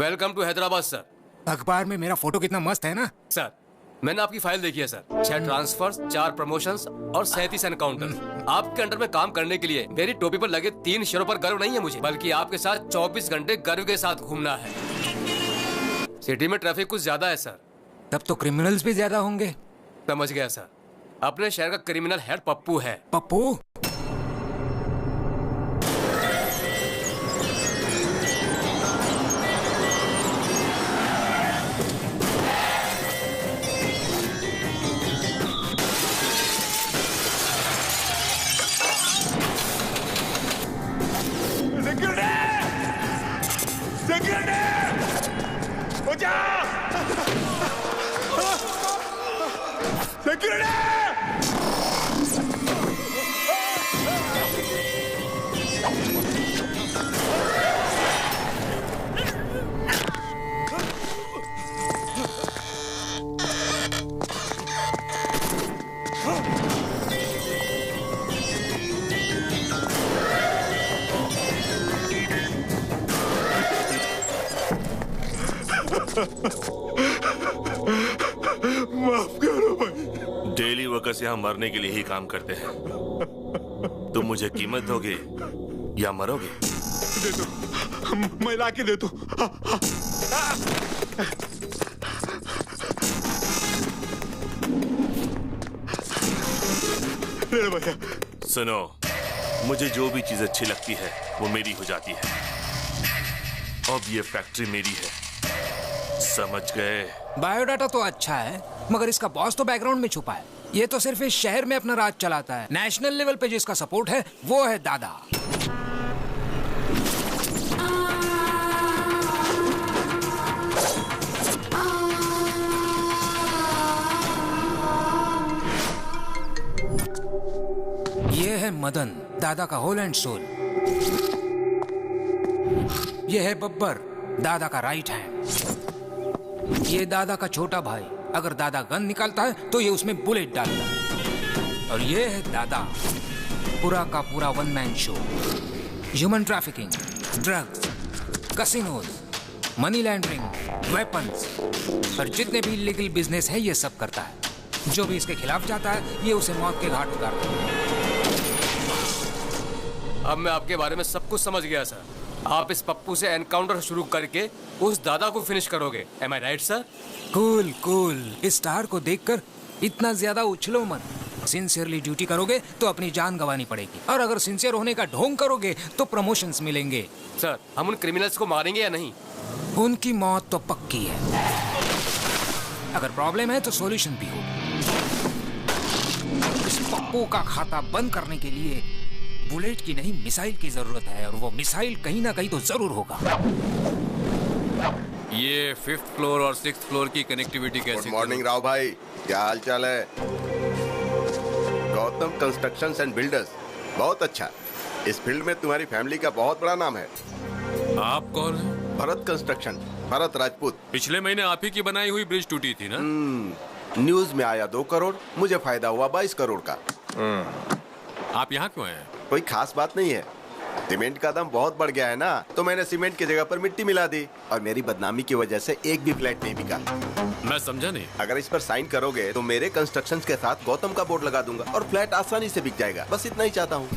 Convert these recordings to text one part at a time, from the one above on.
Welcome to Hyderabad sir. अखबार में मेरा फोटो कितना मस्त है ना सर मैंने आपकी फाइल देखी है सर। 6 ट्रांसफर्स, 4 प्रमोशंस और 37 एनकाउंटर। आपके अंडर में काम करने के लिए मेरी टोपी पर लगे 3 शेरों पर गर्व नहीं है मुझे, बल्कि आपके साथ 24 घंटे गर्व के साथ घूमना है। सिटी में ट्रैफिक कुछ ज्यादा है सर। तब तो क्रिमिनल्स भी ज्यादा होंगे। समझ गया सर। अपने शहर का क्रिमिनल हेड पप्पू है। पप्पू? माफ करो भाई। डेली वर्कर्स यहाँ मरने के लिए ही काम करते हैं। तुम मुझे कीमत दोगे या मरोगे? दे दो, मैं ला के दे दो। भैया सुनो, मुझे जो भी चीज अच्छी लगती है वो मेरी हो जाती है। अब ये फैक्ट्री मेरी है, समझ गए? बायोडाटा तो अच्छा है, मगर इसका बॉस तो बैकग्राउंड में छुपा है। ये तो सिर्फ इस शहर में अपना राज चलाता है। नेशनल लेवल पे जिसका सपोर्ट है वो है दादा। ये है मदन, दादा का होल एंड सोल। ये है बब्बर, दादा का राइट हैंड। ये दादा का छोटा भाई, अगर दादा गन निकालता है तो ये उसमें बुलेट डालता है। और ये है दादा, पूरा का पूरा one man show. Human trafficking, drugs, casinos, money laundering, weapons और जितने भी इलीगल बिजनेस है ये सब करता है। जो भी इसके खिलाफ जाता है ये उसे मौत के घाट उतारता है। अब मैं आपके बारे में सब कुछ समझ गया सर। आप इस पप्पू से एनकाउंटर शुरू करके उस दादा को फिनिश करोगे। एम आई राइट सर? Cool cool. इस स्टार को देखकर इतना ज्यादा उछलो मत। सिंसियरली ड्यूटी करोगे तो अपनी जान गंवानी पड़ेगी, और अगर सिंसियर होने का ढोंग करोगे तो प्रमोशंस मिलेंगे। सर हम उन क्रिमिनल्स को मारेंगे या नहीं? उनकी मौत तो पक्की है। अगर प्रॉब्लम है तो सॉल्यूशन भी हो। इस पप्पू का खाता बंद करने के लिए बुलेट की नहीं मिसाइल की जरूरत है, और वो मिसाइल कहीं ना कहीं तो जरूर होगा। ये 5th फ्लोर और 6th फ्लोर की कनेक्टिविटी कैसे? गुड मॉर्निंग राव भाई, क्या हाल चाल है? गौतम कंस्ट्रक्शंस एंड बिल्डर्स, बहुत अच्छा। इस फील्ड में तुम्हारी फैमिली का बहुत बड़ा नाम है। आप कौन हैं? भरत कंस्ट्रक्शन, भरत राजपूत। पिछले महीने आप ही की बनाई हुई ब्रिज टूटी थी ना? न्यूज में आया 2 करोड़, मुझे फायदा हुआ 22 करोड़ का। आप यहाँ क्यों आए? कोई खास बात नहीं है। सीमेंट का दाम बहुत बढ़ गया है ना, तो मैंने सीमेंट की जगह पर मिट्टी मिला दी, और मेरी बदनामी की वजह से एक भी फ्लैट नहीं बिका। मैं समझा नहीं। अगर इस पर साइन करोगे तो मेरे कंस्ट्रक्शंस के साथ गौतम का बोर्ड लगा दूंगा और फ्लैट आसानी से बिक जाएगा। बस इतना ही चाहता हूँ।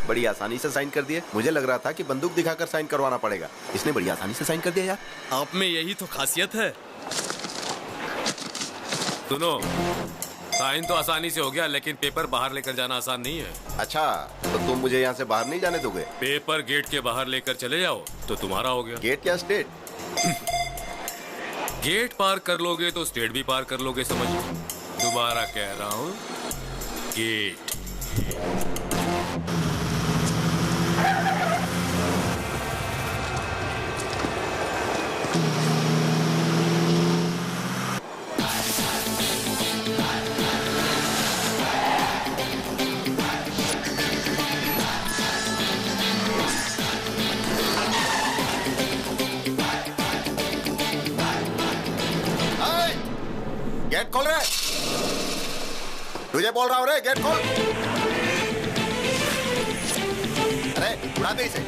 बड़ी आसानी से साइन कर दिए। मुझे लग रहा था कि बंदूक दिखाकर साइन करवाना पड़ेगा, इसने बड़ी आसानी से साइन कर दिया यार। आप में यही तो खासियत है। सुनो, साइन तो आसानी से हो गया, लेकिन पेपर बाहर लेकर जाना आसान नहीं है। अच्छा, तो तुम मुझे यहाँ से बाहर नहीं जाने दोगे? पेपर गेट के बाहर लेकर चले जाओ तो तुम्हारा हो गया। गेट या स्टेट? गेट पार कर लोगे तो स्टेट भी पार कर लोगे, समझ लो। दोबारा कह रहा हूँ, गेट। गेट खोल रहे, तुझे बोल रहा हूँ रे, गेट खोल। अरे उड़ा दे इसे।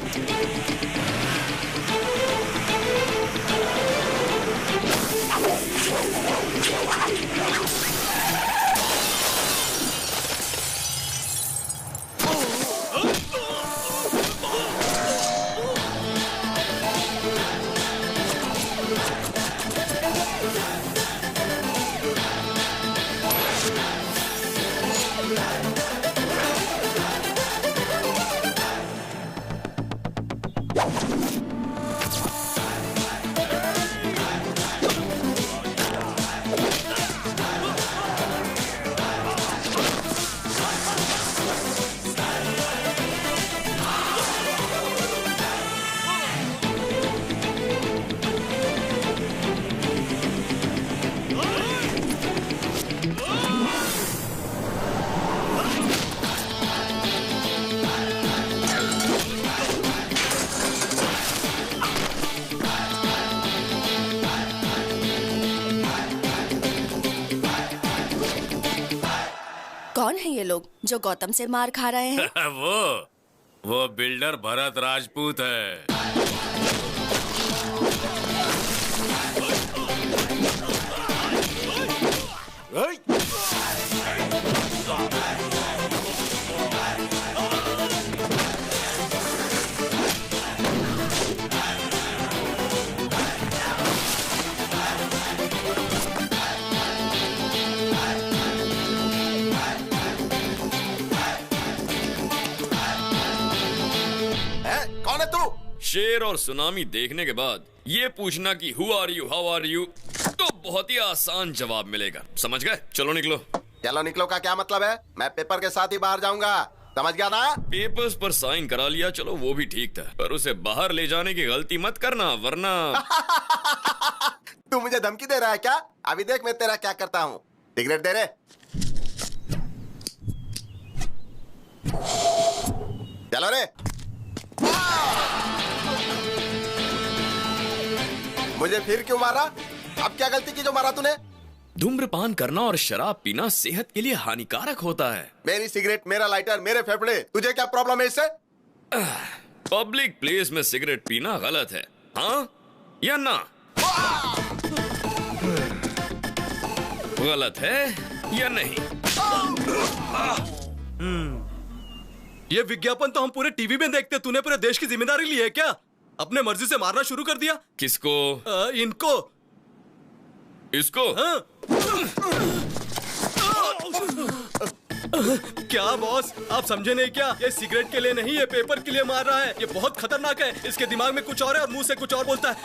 कौन है ये लोग जो गौतम से मार खा रहे हैं? वो बिल्डर भरत राजपूत है। कौन है तू? शेर और सुनामी देखने के बाद ये पूछना कि who are you, how are you, तो बहुत ही आसान जवाब मिलेगा। समझ गए? चलो निकलो। चलो निकलो का क्या मतलब है? मैं पेपर के साथ ही बाहर जाऊंगा, समझ गया ना? पेपर्स पर साइन करा लिया, चलो वो भी ठीक था, पर उसे बाहर ले जाने की गलती मत करना वरना। तू मुझे धमकी दे रहा है क्या? अभी देख मैं तेरा क्या करता हूँ। सिगरेट दे रे। चलो रे। मुझे फिर क्यों मारा? अब क्या गलती की जो मारा तूने? धूम्रपान करना और शराब पीना सेहत के लिए हानिकारक होता है। मेरी सिगरेट, मेरा लाइटर, मेरे फेफड़े, तुझे क्या प्रॉब्लम है इससे? पब्लिक प्लेस में सिगरेट पीना गलत है, हाँ या ना? गलत है या नहीं? ये विज्ञापन तो हम पूरे टीवी में देखते, तूने पूरे देश की जिम्मेदारी ली है क्या? अपने मर्जी से मारना शुरू कर दिया। किसको? इनको। इसको? हाँ। क्या बॉस, आप समझे नहीं क्या? ये सिगरेट के लिए नहीं, ये पेपर के लिए मार रहा है। ये बहुत खतरनाक है। इसके दिमाग में कुछ और है और मुंह से कुछ और बोलता है।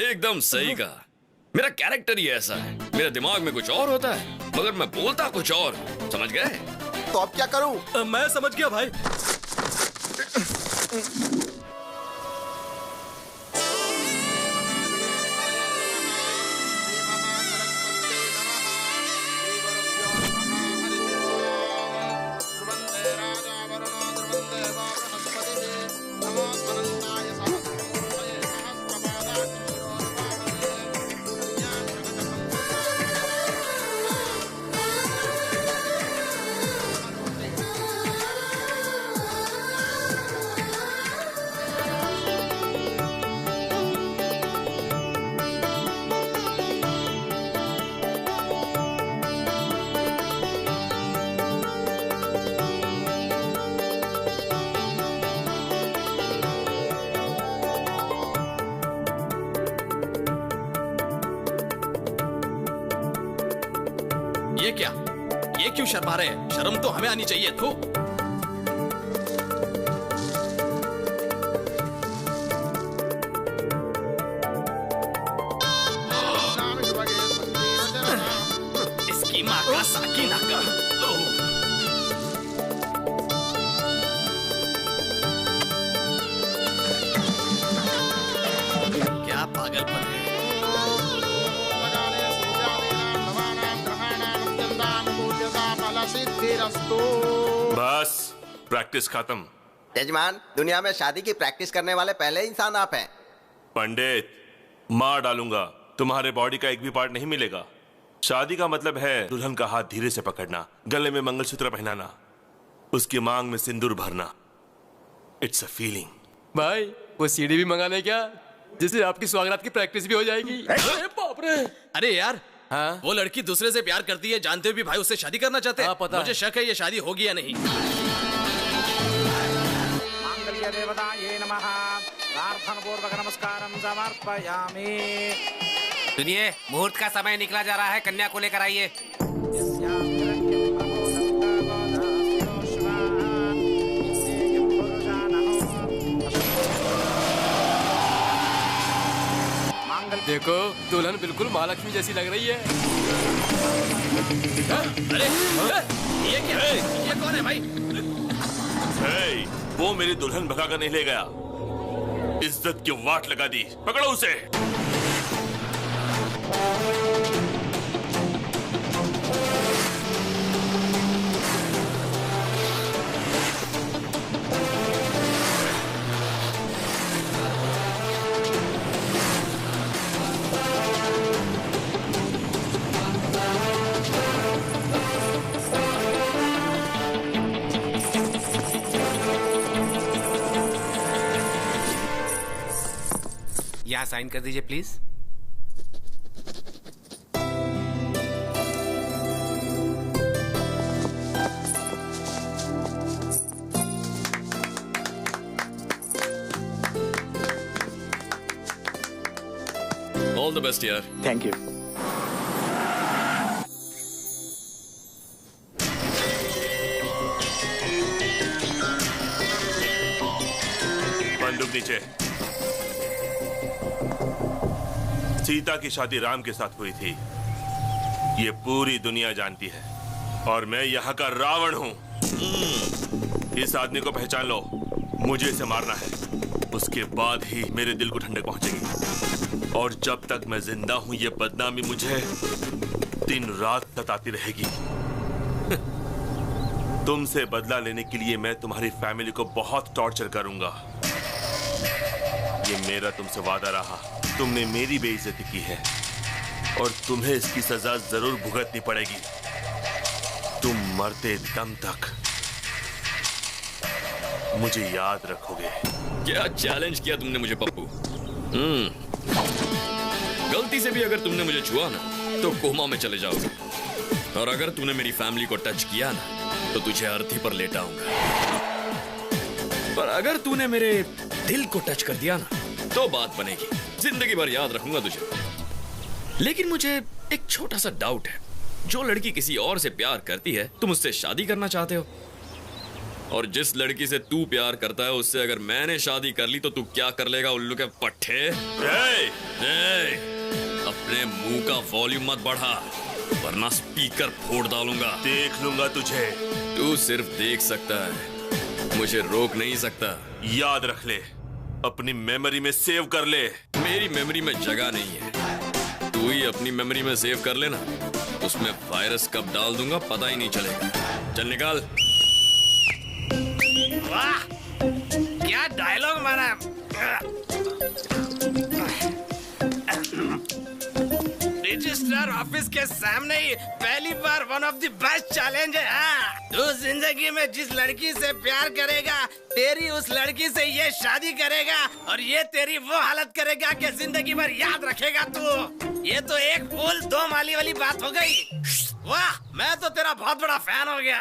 एकदम सही कहा। मेरा कैरेक्टर ही ऐसा है, मेरे दिमाग में कुछ और होता है मगर मैं बोलता कुछ और। समझ गए? तो अब क्या करूं? मैं समझ गया भाई। ये क्या? ये क्यों शर्मा रहे हैं? शर्म तो हमें आनी चाहिए। थू। इसकी माँ का साकी नाका। क्या पागलपन है। बस प्रैक्टिस खत्म। यजमान, दुनिया में शादी की प्रैक्टिस करने वाले पहले इंसान आप हैं। पंडित, मार डालूंगा, तुम्हारे बॉडी का एक भी पार्ट नहीं मिलेगा। शादी का मतलब है दुल्हन का हाथ धीरे से पकड़ना, गले में मंगलसूत्र पहनाना, उसकी मांग में सिंदूर भरना, इट्स अ फीलिंग। भाई वो सीडी भी मंगा ले क्या, जिससे आपकी स्वागत की प्रैक्टिस भी हो जाएगी। अरे बाप रे। अरे यार, हाँ? वो लड़की दूसरे से प्यार करती है, जानते हुए भी भाई उससे शादी करना चाहते हैं। हाँ, पता मुझे है। शक है ये शादी होगी या नहीं। मांगल्य देवताये नमः। प्रार्थना पूर्वक नमस्कारं समर्पयामि। सुनिए, मुहूर्त का समय निकला जा रहा है, कन्या को लेकर आइए। देखो दुल्हन बिल्कुल महालक्ष्मी जैसी लग रही है। अरे ये क्या है? ये कौन है भाई? वो मेरी दुल्हन भगा कर नहीं ले गया, इज्जत की वाट लगा दी। पकड़ो उसे। यहाँ साइन कर दीजिए प्लीज। ऑल द बेस्ट यार। Thank you. बंदूक नीचे। सीता की शादी राम के साथ हुई थी, ये पूरी दुनिया जानती है, और मैं यहाँ का रावण हूँ। इस आदमी को पहचान लो, मुझे इसे मारना है, उसके बाद ही मेरे दिल को ठंडक पहुंचेगी। और जब तक मैं जिंदा हूँ ये बदनामी मुझे दिन रात सताती रहेगी। तुमसे बदला लेने के लिए मैं तुम्हारी फैमिली को बहुत टॉर्चर करूंगा। ये मेरा तुमसे वादा रहा। तुमने मेरी बेइज्जती की है और तुम्हें इसकी सजा जरूर भुगतनी पड़ेगी, तुम मरते दम तक मुझे याद रखोगे। क्या चैलेंज किया तुमने मुझे पप्पू। गलती से भी अगर तुमने मुझे छुआ ना तो कोमा में चले जाओगे, और अगर तूने मेरी फैमिली को टच किया ना तो तुझे अर्थी पर लेटाऊंगा। पर अगर तूने मेरे दिल को टच कर दिया ना तो बात बनेगी, जिंदगी भर याद रखूंगा तुझे। लेकिन मुझे एक छोटा सा डाउट है, जो लड़की किसी और से प्यार करती है तुम उससे शादी करना चाहते हो, और जिस लड़की से तू प्यार करता है उससे अगर मैंने शादी कर ली तो तू क्या कर लेगा उल्लू के पट्टे? अपने मुंह का वॉल्यूम मत बढ़ा वरना स्पीकर फोड़ डालूंगा। देख लूंगा तुझे। तू सिर्फ देख सकता है, मुझे रोक नहीं सकता। याद रख ले, अपनी मेमोरी में सेव कर ले। मेरी मेमोरी में जगह नहीं है, तू ही अपनी मेमोरी में सेव कर लेना, उसमें वायरस कब डाल दूंगा पता ही नहीं चलेगा। चल निकाल। वाह क्या डायलॉग मारा। रजिस्ट्रार ऑफिस के सामने ही पहली बार one of the best challenge है। हाँ, तू जिंदगी में जिस लड़की से प्यार करेगा तेरी उस लड़की से ये शादी करेगा, और ये तेरी वो हालत करेगा कि जिंदगी भर याद रखेगा तू। ये तो एक फूल दो माली वाली बात हो गई। वाह, मैं तो तेरा बहुत बड़ा फैन हो गया।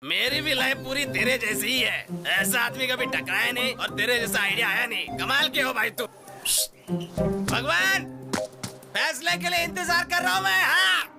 मेरी भी लाइफ पूरी तेरे जैसी ही है, ऐसा आदमी कभी टकराया नहीं और तेरे जैसा आइडिया आया नहीं। कमाल के हो भाई तू। भगवान, फैसले के लिए इंतजार कर रहा हूँ मैं। हाँ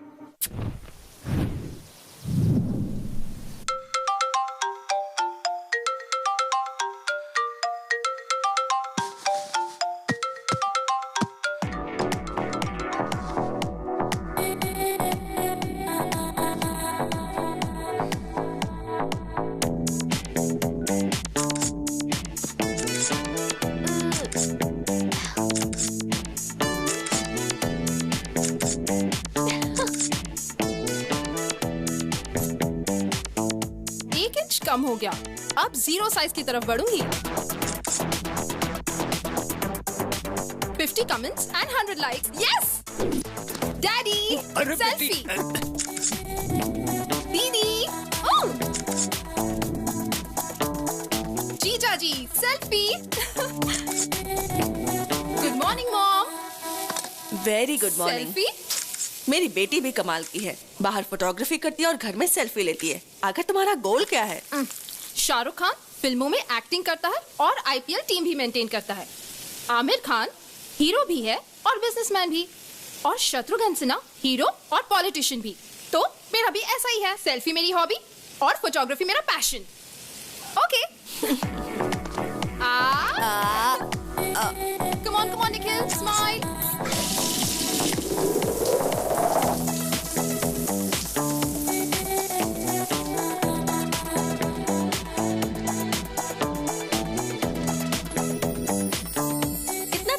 कम हो गया, अब 0 साइज की तरफ बढ़ूंगी। 50 comments and 100 likes. Yes! Daddy, selfie. दीदी, oh! जीजा जी, selfie. Good morning mom. Very good morning. Selfie? मेरी बेटी भी कमाल की है, बाहर फोटोग्राफी करती है और घर में सेल्फी लेती है। आखिर तुम्हारा गोल क्या है? शाहरुख खान फिल्मों में एक्टिंग करता है और आईपीएल टीम भी मेंटेन करता है। आमिर खान हीरो भी है और बिजनेसमैन भी, और शत्रुघ्न सिन्हा हीरो और पॉलिटिशियन भी। तो मेरा भी ऐसा ही है, सेल्फी मेरी हॉबी और फोटोग्राफी मेरा passion. Okay. Come on Nikhil, smile.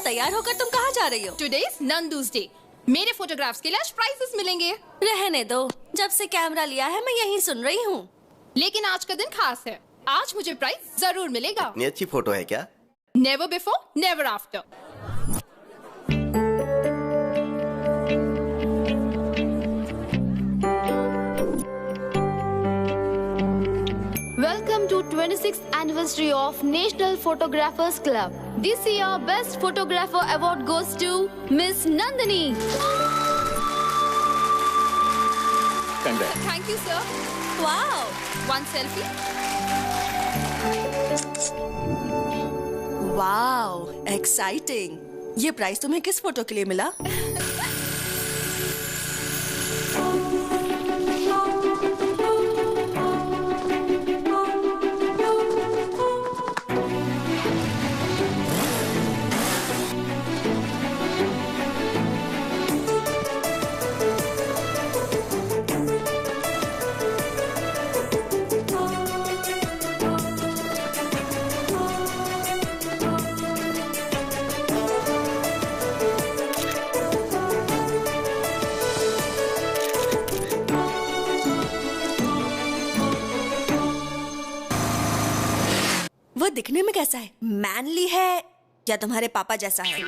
तैयार होकर तुम कहाँ जा रही हो? Today's Nandu's Day। मेरे फोटोग्राफ्स के लिए आज प्राइजेस मिलेंगे। रहने दो, जब से कैमरा लिया है मैं यही सुन रही हूँ। लेकिन आज का दिन खास है, आज मुझे प्राइज जरूर मिलेगा। इतनी अच्छी फोटो है क्या? Never before, never after। Welcome to 26th anniversary of National Photographers Club. This year, Best Photographer Award goes to Miss Nandini. Congrats. Thank you, sir. Wow. One selfie. Wow, exciting. ये prize तुम्हें किस photo के लिए मिला? वो दिखने में कैसा है? मैनली है या तुम्हारे पापा जैसा है?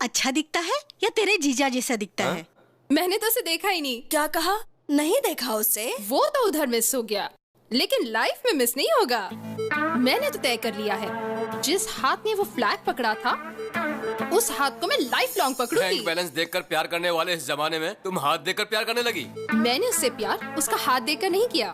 अच्छा दिखता है या तेरे जीजा जैसा दिखता है? मैंने तो उसे देखा ही नहीं। क्या कहा? नहीं देखा उसे? वो तो उधर मिस हो गया, लेकिन लाइफ में मिस नहीं होगा। मैंने तो तय कर लिया है, जिस हाथ ने वो फ्लैग पकड़ा था उस हाथ को मैं लाइफ लॉन्ग पकड़ूंगी। बैंक बैलेंस देखकर प्यार करने वाले इस जमाने में तुम हाथ देकर प्यार करने लगी। मैंने उससे प्यार उसका हाथ देकर नहीं किया,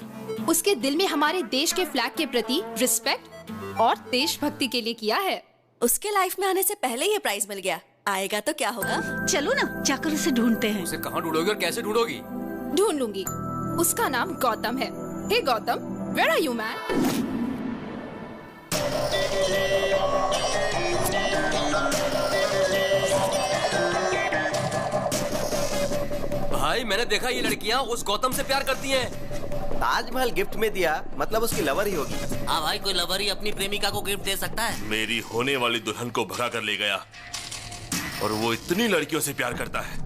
उसके दिल में हमारे देश के फ्लैग के प्रति रिस्पेक्ट और देशभक्ति के लिए किया है। उसके लाइफ में आने से पहले ये प्राइज मिल गया, आएगा तो क्या होगा? चलो ना जाकर उसे ढूंढते हैं। उसे कहाँ ढूंढोगी और कैसे ढूंढोगी? ढूंढ लूंगी। उसका नाम गौतम है। Hey Gautam, where are you man? भाई मैंने देखा ये लड़कियाँ उस गौतम से प्यार करती हैं। ताजमहल गिफ्ट में दिया मतलब उसकी लवर ही होगी। हाँ भाई, कोई लवर ही अपनी प्रेमिका को गिफ्ट दे सकता है। मेरी होने वाली दुल्हन को भगा कर ले गया और वो इतनी लड़कियों से प्यार करता है।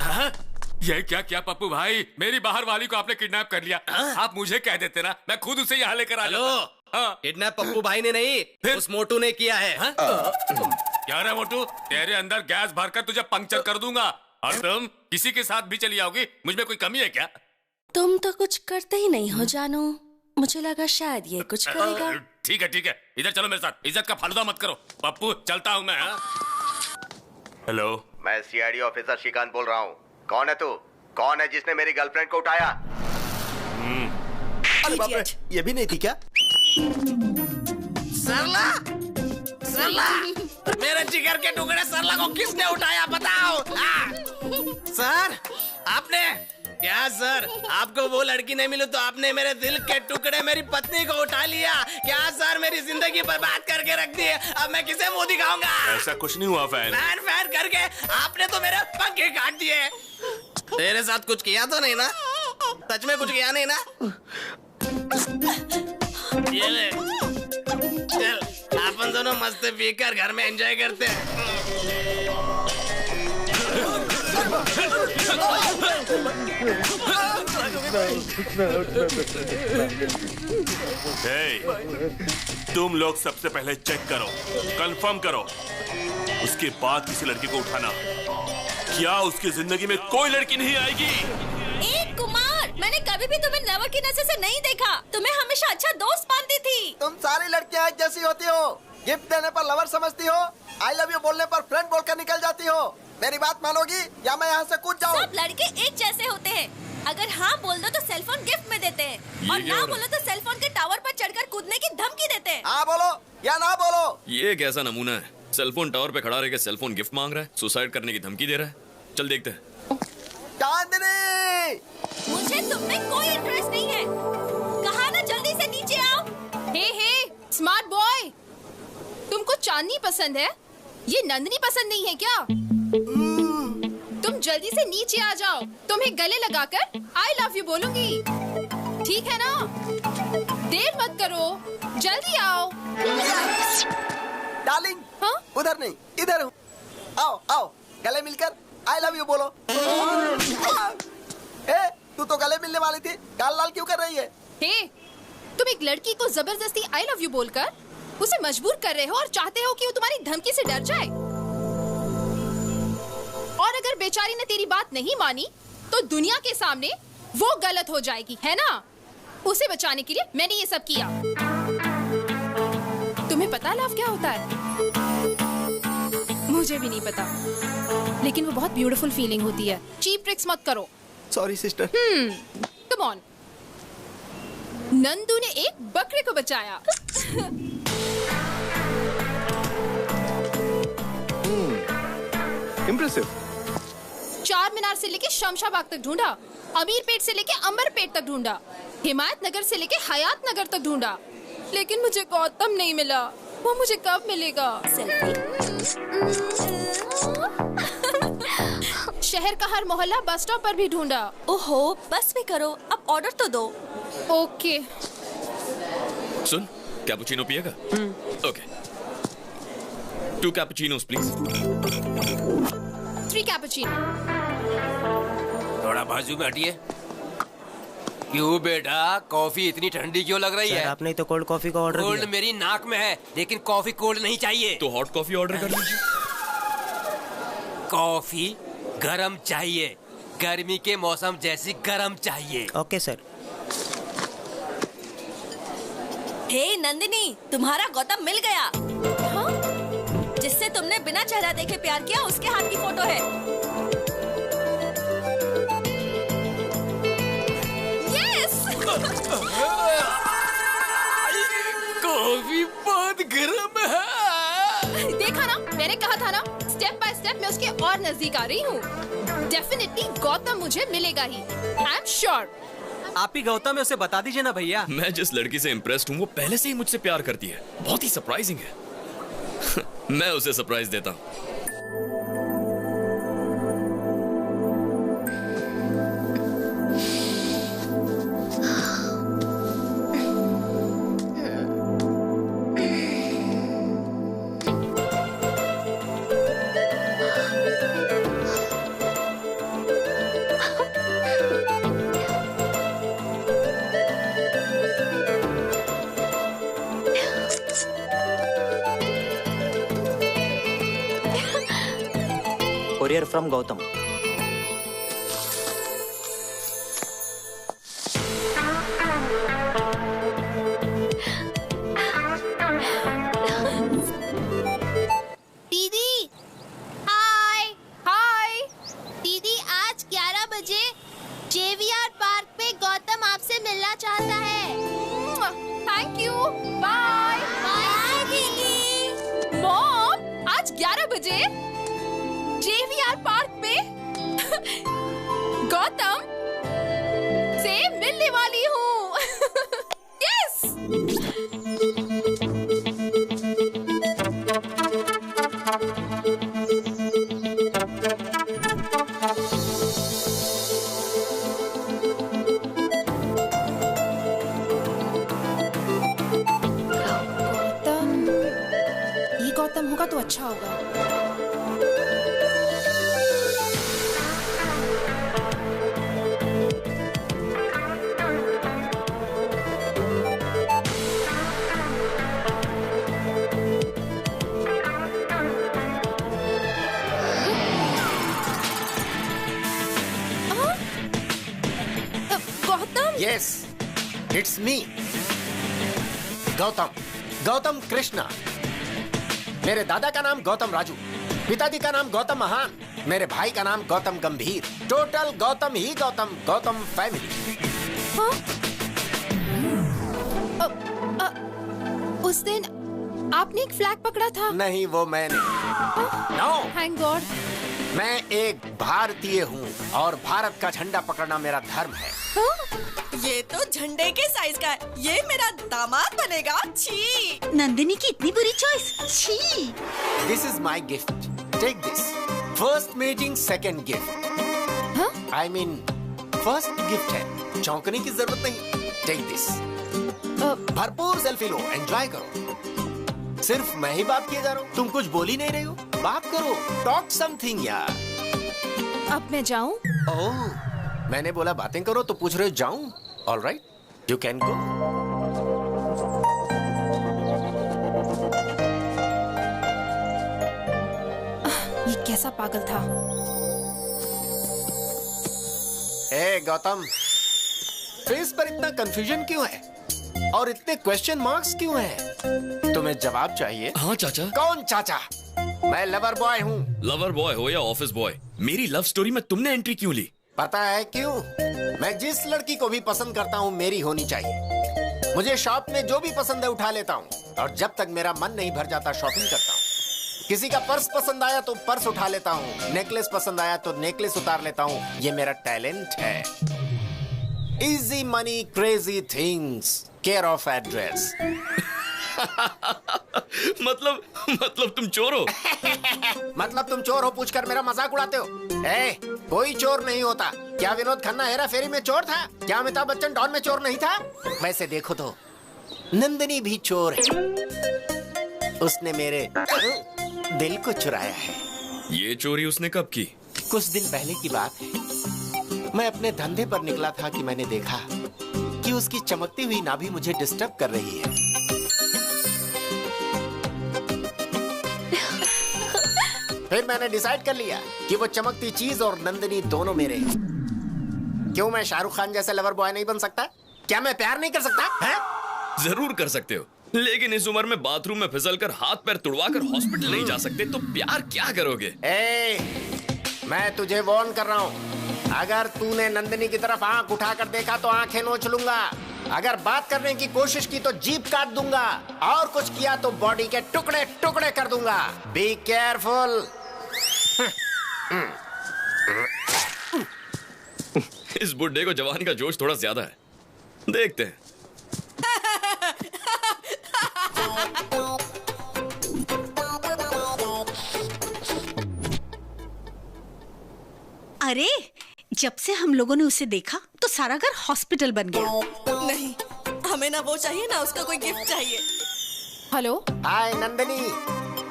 हाँ? ये क्या क्या पप्पू भाई, मेरी बाहर वाली को आपने किडनैप कर लिया। आप मुझे कह देते ना, मैं खुद उसे यहाँ लेकर आ जाता। किडनैप पप्पू भाई ने नहीं, फिर उस मोटू ने किया है। क्या रे मोटू, तेरे अंदर गैस भरकर तुझे पंक्चर कर दूंगा। और तुम किसी के साथ भी चली आओगी, मुझ में कोई कमी है क्या? तुम तो कुछ करते ही नहीं हो जानू, मुझे लगा शायद ये कुछ करेगा। ठीक है, इधर चलो मेरे साथ। इज्जत का फालूदा मत करो पप्पू, चलता हूँ मैं। हेलो, मैं सीआईडी ऑफिसर श्रीकांत बोल रहा हूँ। कौन है तू? कौन है जिसने मेरी गर्लफ्रेंड को उठाया? अरे बाप रे, ये भी नहीं थी क्या? सरला, मेरे जिगर के टुकड़े सरला को किसने उठाया बताओ? सर, आपने क्या? सर, आपको वो लड़की नहीं मिली तो आपने मेरे दिल के टुकड़े मेरी पत्नी को उठा लिया क्या? सर, मेरी जिंदगी बर्बाद करके रख दी है, अब मैं किसे मुंह दिखाऊंगा? ऐसा कुछ नहीं हुआ फैन। फैन करके आपने तो मेरे पंखे काट दिए। तेरे साथ कुछ किया तो नहीं ना? सच में कुछ किया नहीं ना? ये ले, चल अपन दोनों मस्त पीकर घर में एंजॉय करते हैं। तुम लोग सबसे पहले चेक करो, कंफर्म करो, उसके बाद किसी लड़की को उठाना। क्या उसकी जिंदगी में कोई लड़की नहीं आएगी? कुमार, मैंने कभी कभी भी तुम्हें लवर की नजर से नहीं देखा। तुम्हें हमेशा अच्छा दोस्त मानती थी। तुम सारी लड़कियां एक जैसी होती हो। गिफ्ट देने पर लवर समझती हो, आई लव यू बोलने पर फ्रेंड बोलकर निकल जाती हो। मेरी बात मानोगी या मैं यहाँ से कूद जाऊँ? सब लड़के एक जैसे होते हैं। अगर हाँ बोल दो तो सेलफोन गिफ्ट में देते हैं, और ना बोलो तो सेलफोन के टावर पर चढ़कर कूदने की धमकी देते हैं। हाँ बोलो या ना बोलो। ये कैसा नमूना है? सेलफोन टावर पे खड़ा रह के सेलफोन गिफ्ट मांग रहा है, सुसाइड करने की धमकी दे रहा है। चल देखते हैं। चांदनी, मुझे तुम में कोई इंटरेस्ट नहीं है। कहा ना जल्दी से नीचे आओ। हे स्मार्ट बॉय, तुमको चांदनी पसंद है, ये नंदनी पसंद नहीं है क्या? तुम जल्दी से नीचे आ जाओ, तुम्हें गले लगाकर आई लव यू बोलूंगी, ठीक है ना? देर मत करो, जल्दी आओ। डार्लिंग, हाँ? उधर नहीं, इधर हूँ। आओ आओ, गले मिलकर आई लव यू बोलो। ए, तू तो गले मिलने वाली थी, गाल लाल क्यों कर रही है? हे, तुम एक लड़की को जबरदस्ती आई लव यू बोलकर उसे मजबूर कर रहे हो और चाहते हो कि वो तुम्हारी धमकी से डर जाए। और अगर बेचारी ने तेरी बात नहीं मानी तो दुनिया के सामने वो गलत हो जाएगी, है ना? उसे बचाने के लिए मैंने ये सब किया। तुम्हें पता लव क्या होता है? मुझे भी नहीं पता, लेकिन वो बहुत ब्यूटीफुल फीलिंग होती है। चीप ट्रिक्स मत करो। Sorry sister. Come on. Nandu ने एक बकरे को बचाया। इम्प्रेसिव। चार मीनार से लेके शमशाबाग तक ढूंढा, अमीर पेट से लेके अंबर पेट तक ढूंढा, हिमायत नगर से लेके हयात नगर तक ढूंढा, लेकिन मुझे गौतम नहीं मिला। वो मुझे कब मिलेगा? शहर का हर मोहल्ला बस स्टॉप पर भी ढूंढा। ओहो, बस भी करो, अब ऑर्डर तो दो। ओके। सुन, कैपुचिनो पिएगा? ओके। 2 cappuccinos please. 3 कैपुचिनो। थोड़ा बाजू में हटिए। क्यों बेटा, कॉफी इतनी ठंडी क्यों लग रही है? आपने तो कोल्ड कॉफी का ऑर्डर दिया। कोल्ड मेरी नाक में है, लेकिन कॉफी कोल्ड नहीं चाहिए। तो हॉट कॉफी ऑर्डर कर लीजिए। कॉफी गरम चाहिए, गर्मी के मौसम जैसी गरम चाहिए। Okay sir. हे नंदिनी, तुम्हारा गौतम मिल गया। हाँ? जिससे तुमने बिना चेहरा देखे प्यार किया, उसके हाथ की फोटो है। यस। कॉफी बहुत गर्म है। देखा ना, मैंने कहा था ना, स्टेप बाय स्टेप मैं उसके और नजदीक आ रही हूँ। डेफिनेटली गौतम मुझे मिलेगा ही, आई एम श्योर। आप ही गौतम है, उसे बता दीजिए ना भैया। मैं जिस लड़की से इम्प्रेस्ड हूँ वो पहले से ही मुझसे प्यार करती है। बहुत ही सरप्राइजिंग है। मैं उसे सरप्राइज देता हूँ। Courier from Gautam. दीदी, हाय हाय दीदी, आज 11 बजे JVR पार्क पे गौतम आपसे मिलना चाहता है। थैंक यू, बाय बाय दीदी। मॉम, आज 11 बजे JVR पार्क में गौतम से मिलने वाली हूँ। यस। गौतम, ये गौतम होगा तो अच्छा होगा। It's me Gautam, Gautam Krishna. मेरे दादा का नाम गौतम राजू, पिताजी का नाम गौतम महान, मेरे भाई का नाम गौतम गंभीर। टोटल गौतम ही गौतम, गौतम फैमिली। हाँ? उस दिन आपने एक फ्लैग पकड़ा था। नहीं, वो मैंने। No, thank God. मैं एक भारतीय हूँ और भारत का झंडा पकड़ना मेरा धर्म है। ये तो झंडे के साइज का है। ये मेरा दामाद बनेगा। छी। नंदिनी की इतनी बुरी चॉइस। छी। This is my gift, take this. First meeting second gift. I mean first gift है, चौंकने की जरूरत नहीं। Take this. भरपूर सेल्फी लो, एंजॉय करो। सिर्फ मैं ही बात किए जा रहा हूँ, तुम कुछ बोल ही नहीं रही हो। बात करो, टॉक समथिंग यार। अब मैं जाऊँ? ओह, मैंने बोला बातें करो तो पूछ रहे हो जाऊं? Alright, you can go. ये कैसा पागल था? ए गौतम, फेस पर इतना कंफ्यूजन क्यों है और इतने क्वेश्चन मार्क्स क्यों हैं? तुम्हें जवाब चाहिए? हाँ चाचा। कौन चाचा? मैं लवर बॉय हूँ। लवर बॉय हो या ऑफिस बॉय, मेरी लव स्टोरी में तुमने एंट्री क्यों ली? पता है क्यों? मैं जिस लड़की को भी पसंद करता हूँ मेरी होनी चाहिए। मुझे शॉप में जो भी पसंद है उठा लेता हूँ और जब तक मेरा मन नहीं भर जाता शॉपिंग करता हूँ। किसी का पर्स पसंद आया तो पर्स उठा लेता हूँ, नेकलेस पसंद आया तो नेकलेस उतार लेता हूँ। ये मेरा टैलेंट है। Easy money crazy things, care of address. मतलब तुम चोर हो? मतलब तुम चोर हो पूछकर मेरा मजाक उड़ाते हो? ए, कोई चोर नहीं होता। क्या विनोद खन्ना हेरा फेरी में चोर था? क्या अमिताभ बच्चन डॉन में चोर नहीं था? वैसे देखो तो नंदिनी भी चोर है। उसने मेरे दिल को चुराया है। ये चोरी उसने कब की? कुछ दिन पहले की बात है। मैं अपने धंधे पर निकला था कि मैंने देखा कि उसकी चमकती हुई नाभि मुझे डिस्टर्ब कर रही है। फिर मैंने डिसाइड कर लिया कि वो चमकती चीज और नंदिनी दोनों मेरे हैं। क्यों मैं शाहरुख खान जैसे लवर बॉय नहीं बन सकता? क्या मैं प्यार नहीं कर सकता है? जरूर कर सकते हो, लेकिन इस उम्र में बाथरूम में फिसलकर हाथ पैर तुड़वाकर हॉस्पिटल नहीं जा सकते तो प्यार क्या करोगे? मैं तुझे वार्न कर रहा हूँ, अगर तूने नंदिनी की तरफ आंख उठाकर देखा तो आंखें नोच लूंगा। अगर बात करने की कोशिश की तो जीभ काट दूंगा और कुछ किया तो बॉडी के टुकड़े टुकड़े कर दूंगा। Be careful. इस बुड्ढे को जवानी का जोश थोड़ा ज्यादा है, देखते हैं। अरे, जब से हम लोगों ने उसे देखा तो सारा घर हॉस्पिटल बन गया। नहीं, हमें ना वो चाहिए ना उसका कोई गिफ्ट चाहिए। Hello, hi Nandini,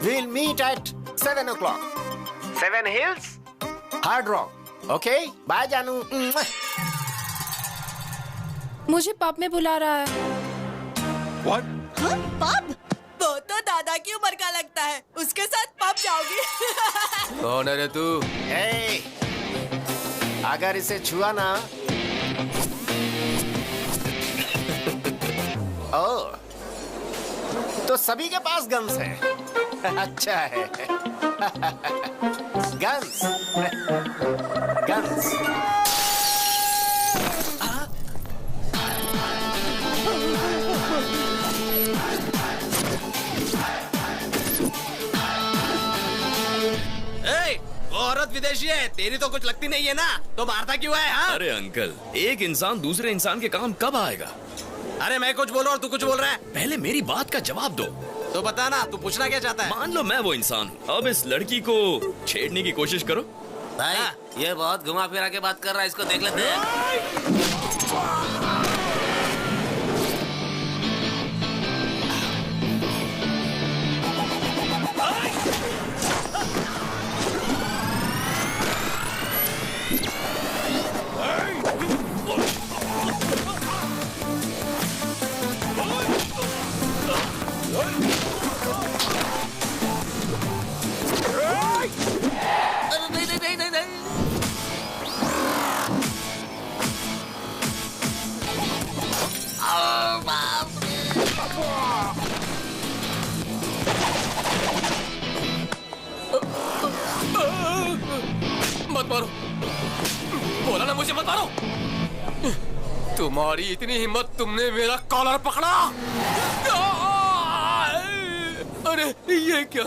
we'll meet at 7 o'clock. 7 Hills, Hard Rock. Okay, bye जानू। मुझे पब में बुला रहा है। What? पब? वो तो दादा की उम्र का लगता है, उसके साथ पब जाओगी? कौन है रे तू? अगर इसे छुआ ना ओ, तो सभी के पास गन्स हैं। अच्छा है। Guns guns. औरत विदेशी है, तेरी तो कुछ लगती नहीं है ना, तो मारता क्यों है? हाँ? अरे अंकल, एक इंसान दूसरे इंसान के काम कब आएगा? अरे मैं कुछ बोल रहा हूँ, तू कुछ बोल रहा है। पहले मेरी बात का जवाब दो। तो बता ना, तू पूछना क्या चाहता है? मान लो मैं वो इंसान हूँ, अब इस लड़की को छेड़ने की कोशिश करो। भाई, ये बहुत घुमा फिरा के बात कर रहा है, इसको देख लेते हैं। मत मारो, बोला ना मुझे मत मारो। तुम्हारी इतनी हिम्मत, तुमने मेरा कॉलर पकड़ा। अरे ये क्या?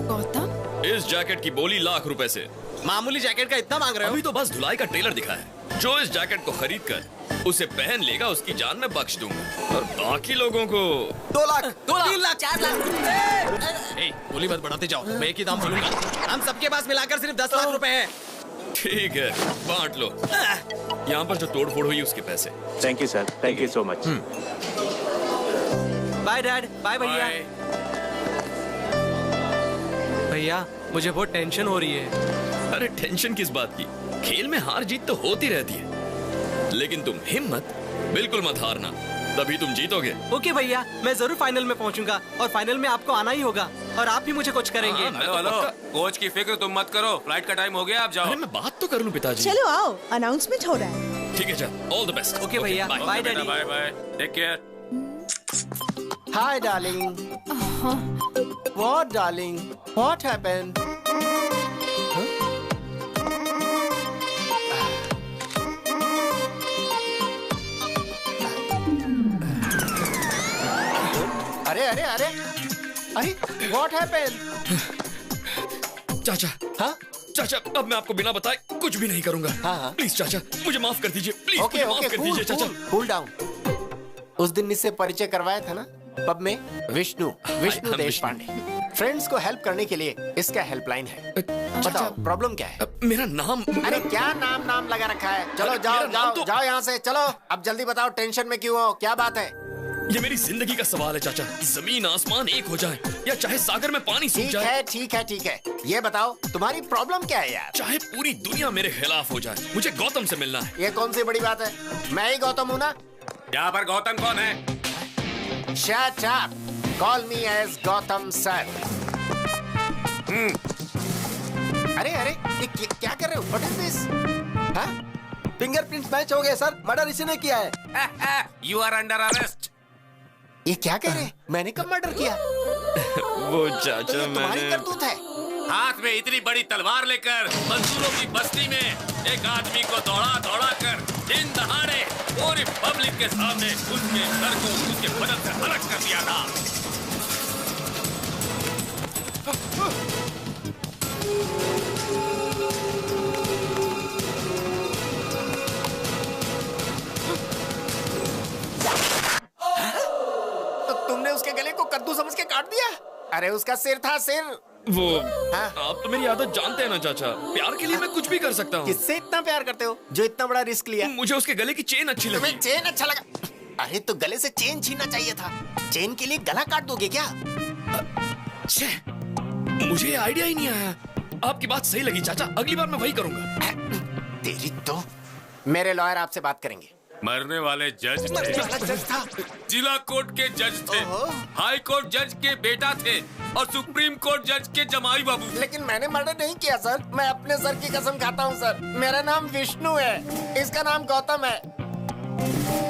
गौतम, इस जैकेट की बोली लाख रुपए से। मामूली जैकेट का इतना मांग रहे हो? अभी तो बस धुलाई का ट्रेलर दिखा है। जो इस जैकेट को खरीद कर उसे पहन लेगा, उसकी जान मैं बख्श दूंगा। और बाकी लोगों को 2 लाख, 2 लाख, 3 लाख, 4 लाख। बोली मत बढ़ाते जाओ, मैं एक ही दाम बोलूंगा। हम सबके पास मिलाकर सिर्फ 10 लाख रुपए हैं। ठीक है, बांट लो। यहाँ पर जो तोड़फोड़ हुई उसके पैसे। Thank you sir, thank you so much. Bye dad, bye भैया। भैया मुझे बहुत टेंशन हो रही है। अरे टेंशन किस बात की? खेल में हार जीत तो होती रहती है, लेकिन तुम हिम्मत बिल्कुल मत हारना, तभी तुम जीतोगे। ओके भैया, मैं जरूर फाइनल में पहुंचूंगा और फाइनल में आपको आना ही होगा और आप ही मुझे कुछ करेंगे। हेलो, कोच की फिक्र तुम मत करो, फ्लाइट का टाइम हो गया, आप जाओ। अरे मैं बात तो कर लूं पिताजी। चलो आओ, अनाउंसमेंट हो रहा है। ठीक है, चल, ऑल द बेस्ट। ओके भैया, bye daddy. Bye bye, take care. Hi darling. What darling? What happened? अरे अरे अरे अरे व्हाट हैपेंड? चाचा। हाँ चाचा, अब मैं आपको बिना बताए कुछ भी नहीं करूंगा। हाँ। प्लीज चाचा, मुझे माफ कर दीजिए। प्लीज ओके मुझे माफ कर दीजिए चाचा। Cool down. उस दिन इससे परिचय करवाया था ना पब में। विष्णु देश पांडे। फ्रेंड्स को हेल्प करने के लिए इसका हेल्पलाइन है। बताओ प्रॉब्लम क्या है? मेरा नाम। अरे क्या नाम लगा रखा है? चलो जाओ यहाँ से, चलो अब जल्दी बताओ, टेंशन में क्यों हो, क्या बात है? ये मेरी जिंदगी का सवाल है चाचा। जमीन आसमान एक हो जाए या चाहे सागर में पानी सूख जाए। ठीक है। ये बताओ तुम्हारी प्रॉब्लम क्या है यार? चाहे पूरी दुनिया मेरे खिलाफ हो जाए, मुझे गौतम से मिलना है। ये कौन सी बड़ी बात है? मैं ही गौतम हूँ ना। यहाँ पर गौतम कौन है? Shut up. Call me as Gautam sir. अरे ये क्या कर रहे हो? What is this? हाँ? फिंगरप्रिंट्स मैच हो गए सर, मर्डर इसी ने किया है। You are under arrest. ये क्या कह रहे? मैंने कब मर्डर किया? वो चाचा मैंने। तुम्हारी करतूत है। हाथ में इतनी बड़ी तलवार लेकर मजदूरों की बस्ती में एक आदमी को दौड़ा कर दिन दहाड़े पूरी पब्लिक के सामने उसके सर को उसके बदन से अलग कर दिया था। तो तुमने उसके गले को कद्दू समझ के काट दिया? अरे उसका सिर था, सिर। वो आप तो मेरी आदत जानते हैं ना चाचा, प्यार के लिए मैं कुछ भी कर सकता हूँ। किससे इतना प्यार करते हो जो इतना बड़ा रिस्क लिया? मुझे उसके गले की चेन अच्छी लगी। तुम्हें चेन अच्छा लगा? अरे तो गले से चेन छीनना चाहिए था। चेन के लिए गला काट दोगे क्या? मुझे आइडिया ही नहीं आया। आपकी बात सही लगी चाचा, अगली बार मैं वही करूंगा। तेरी तो। मेरे लॉयर आपसे बात करेंगे। मरने वाले जज थे, जिला कोर्ट के जज थे, हाई कोर्ट जज के बेटा थे और सुप्रीम कोर्ट जज के जमाई बाबू। लेकिन मैंने मर्डर नहीं किया सर, मैं अपने सर की कसम खाता हूँ सर। मेरा नाम विष्णु है, इसका नाम गौतम है।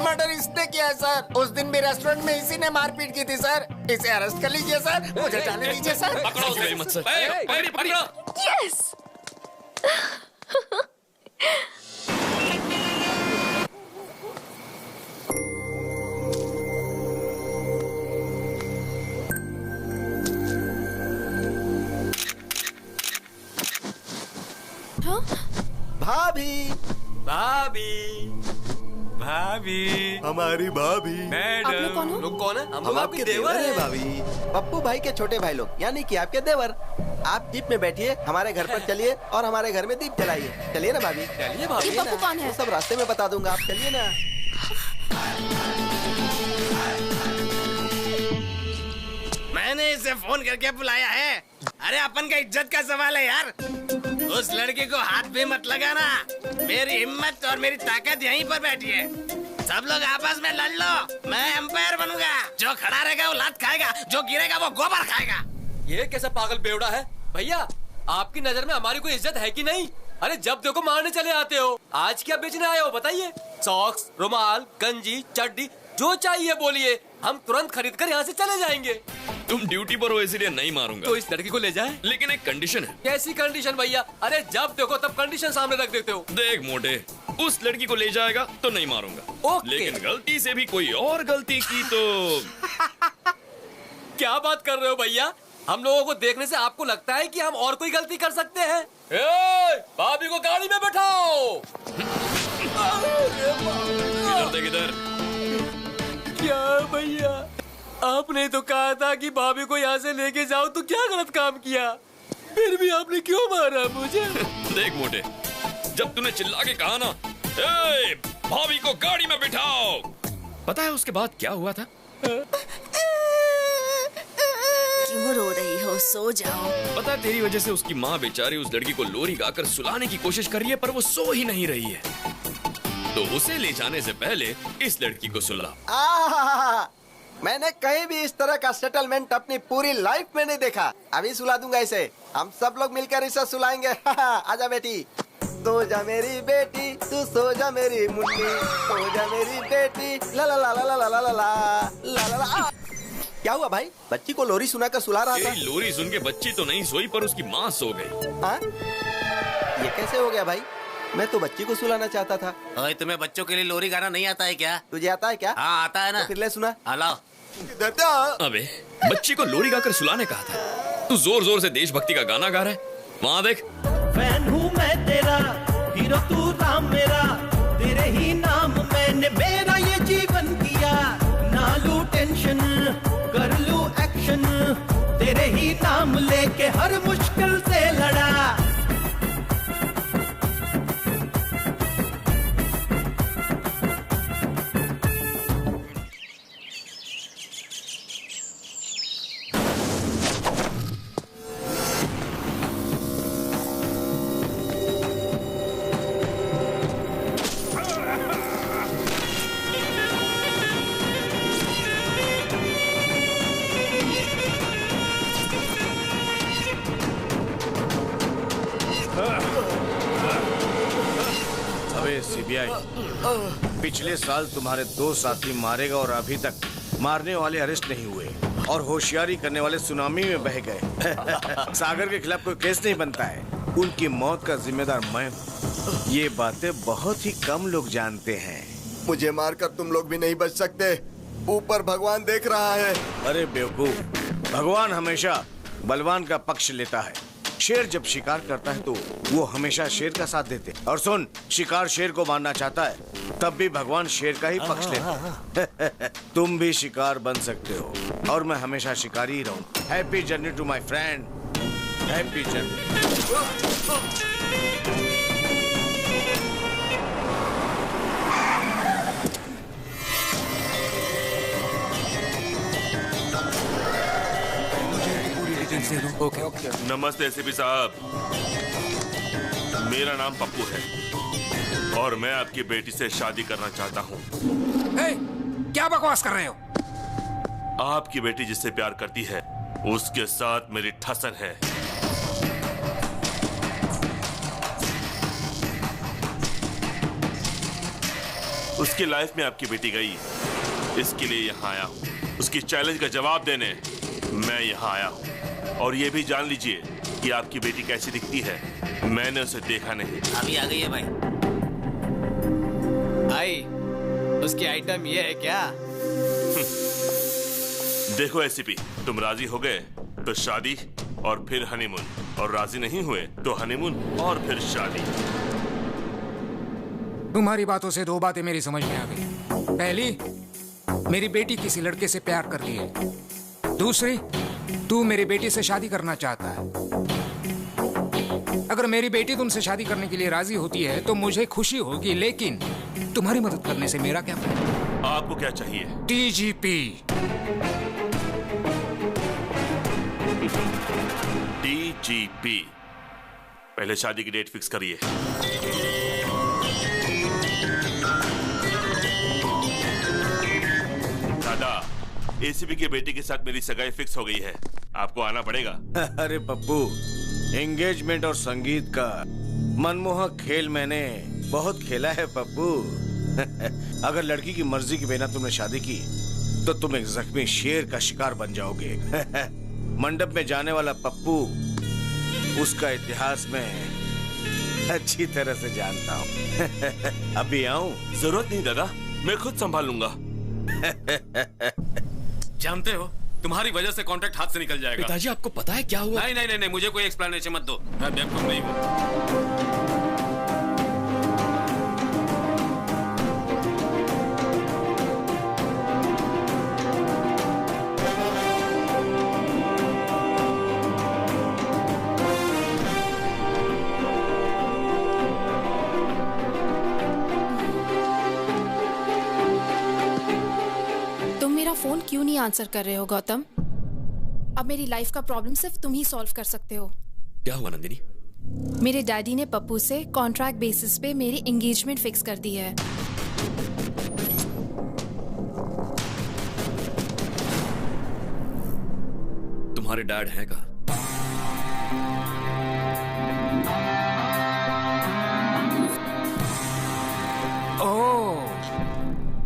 मर्डर इसने किया है सर। उस दिन भी रेस्टोरेंट में इसी ने मारपीट की थी सर। इसे अरेस्ट कर लीजिए सर, मुझे जाने दीजिए सर। पकड़ो उसे मत सर। पकड़ो। यस। भाभी हमारी भाभी। आप लोग कौन हो? लोग कौन है? हम आपके देवर हैं भाभी। पप्पू भाई के छोटे भाई लोग, यानी कि आपके देवर। आप जीप में बैठिए, हमारे घर पर चलिए और हमारे घर में दीप जलाइए। चलिए ना भाभी। चलिए भाभी। ये पप्पू कौन है? वो सब रास्ते में बता दूंगा, आप चलिए ना। मैंने इसे फोन करके बुलाया है। अरे अपन का इज्जत का सवाल है यार। उस लड़के को हाथ भी मत लगाना। मेरी हिम्मत और मेरी ताकत यहीं पर बैठी है। सब लोग आपस में लड़ लो, मैं एम्पायर बनूंगा। जो खड़ा रहेगा वो लात खाएगा, जो गिरेगा वो गोबर खाएगा। ये कैसा पागल बेवड़ा है भैया? आपकी नजर में हमारी कोई इज्जत है कि नहीं? अरे जब देखो मारने चले आते हो। आज क्या बेचने आए हो बताइए? सॉक्स, रुमाल, गंजी, चड्डी, जो चाहिए बोलिए, हम तुरंत खरीद कर यहाँ से चले जाएंगे। तुम ड्यूटी पर हो इसलिए नहीं मारूंगा। तो इस लड़की को ले जाए। लेकिन एक कंडीशन है। कैसी कंडीशन भैया? अरे जब देखो तब कंडीशन सामने रख देते हो। देख मोटे, उस लड़की को ले जाएगा तो नहीं मारूंगा, लेकिन गलती से भी कोई और गलती की तो क्या बात कर रहे हो भैया? हम लोगों को देखने से आपको लगता है कि हम और कोई गलती कर सकते हैं? भाभी को गाड़ी में बैठाओ। किधर क्या भैया, आपने तो कहा था कि भाभी को यहाँ से लेके जाओ, तो क्या गलत काम किया? फिर भी आपने क्यों मारा मुझे? देख मोटे, जब तूने चिल्ला के कहा ना, ए, भाभी को गाड़ी में बिठाओ, पता है उसके बाद क्या हुआ था? क्यों रो रही हो? सो जाओ। पता है तेरी वजह से उसकी माँ बेचारी उस लड़की को लोरी गाकर सुलाने की कोशिश कर रही है, पर वो सो ही नहीं रही है। तो उसे ले जाने से पहले इस लड़की को सुला। मैंने कहीं भी इस तरह का सेटलमेंट अपनी पूरी लाइफ में नहीं देखा। अभी सुला दूंगा इसे। हम सब लोग मिलकर इसे सुलाएंगे। आजा बेटी, सो जा मेरी बेटी, तू सो जा मेरी मुन्नी, सो जा मेरी बेटी, ला ला ला ला ला ला ला ला ला ला ला। क्या हुआ भाई? बच्ची को लोरी सुनाकर सुला रहा था। लोरी सुन के बच्ची तो नहीं सोई, पर उसकी माँ सो गई। हाँ? ये कैसे हो गया भाई? मैं तो बच्ची को सुलाना चाहता था। ओए, तुम्हें बच्चों के लिए लोरी गाना नहीं आता है क्या? तुझे आता है क्या? हाँ आता है ना। तो फिर ले सुना। लाओ। अबे बच्ची को लोरी गाकर सुलाने कहा था, तू जोर जोर से देशभक्ति का गाना गा रहा है। वहाँ देख। फैन हूँ मैं तेरा, हीरो तू राम मेरा, तेरे ही नाम मैंने मेरा ये जीवन किया। ना लूं टेंशन, कर लूं एक्शन, तेरे ही नाम लेके हर मुश्किल से लड़ा। पिछले साल तुम्हारे 2 साथी मारे गए और अभी तक मारने वाले अरेस्ट नहीं हुए और होशियारी करने वाले सुनामी में बह गए। सागर के खिलाफ कोई केस नहीं बनता है, उनकी मौत का जिम्मेदार मैं हूँ। ये बातें बहुत ही कम लोग जानते हैं। मुझे मारकर तुम लोग भी नहीं बच सकते, ऊपर भगवान देख रहा है। अरे बेवकूफ, भगवान हमेशा बलवान का पक्ष लेता है। शेर जब शिकार करता है तो वो हमेशा शेर का साथ देते। और सुन, शिकार शेर को मारना चाहता है तब भी भगवान शेर का ही पक्ष लेते। तुम भी शिकार बन सकते हो और मैं हमेशा शिकारी ही रहूं। Happy journey to my friend, happy journey. Okay. नमस्ते एसीपी साहब, मेरा नाम पप्पू है और मैं आपकी बेटी से शादी करना चाहता हूँ। क्या बकवास कर रहे हो? आपकी बेटी जिससे प्यार करती है उसके साथ मेरी ठसन है। उसकी लाइफ में आपकी बेटी गई, इसके लिए यहाँ आया हूँ। उसकी चैलेंज का जवाब देने मैं यहाँ आया हूँ। और ये भी जान लीजिए कि आपकी बेटी कैसी दिखती है, मैंने उसे देखा नहीं। अभी आ गई है भाई। भाई, उसकी आइटम ये है क्या? देखो एसीपी, तुम राजी हो गए तो शादी और फिर हनीमून, और राजी नहीं हुए तो हनीमून और फिर शादी। तुम्हारी बातों से 2 बातें मेरी समझ में आ गई। पहली, मेरी बेटी किसी लड़के से प्यार कर ली है। दूसरी, तू मेरी बेटी से शादी करना चाहता है। अगर मेरी बेटी तुमसे शादी करने के लिए राजी होती है तो मुझे खुशी होगी, लेकिन तुम्हारी मदद करने से मेरा क्या फायदा? आपको क्या चाहिए? डीजीपी। डीजीपी, पहले शादी की डेट फिक्स करिए। एसीपी की बेटी के साथ मेरी सगाई फिक्स हो गई है। आपको आना पड़ेगा। अरे पप्पू, एंगेजमेंट और संगीत का मनमोहक खेल मैंने बहुत खेला है पप्पू। अगर लड़की की मर्जी के बिना तुमने शादी की तो तुम एक जख्मी शेर का शिकार बन जाओगे। मंडप में जाने वाला पप्पू उसका इतिहास में अच्छी तरह से जानता हूँ। अभी आऊं? जरूरत नहीं दादा, मैं खुद संभाल लूंगा। जानते हो, तुम्हारी वजह से कॉन्ट्रैक्ट हाथ से निकल जाएगा। पिताजी आपको पता है क्या हुआ? नहीं नहीं नहीं, नहीं मुझे कोई एक्सप्लेनेशन मत दो, मैं बेवकूफ नहीं हूँ। फोन क्यों नहीं आंसर कर रहे हो गौतम? अब मेरी लाइफ का प्रॉब्लम सिर्फ तुम ही सॉल्व कर सकते हो। क्या हुआ नंदिनी? मेरे डैडी ने पप्पू से कॉन्ट्रैक्ट बेसिस पे मेरी एंगेजमेंट फिक्स कर दी है। तुम्हारे डैड हैं कहाँ?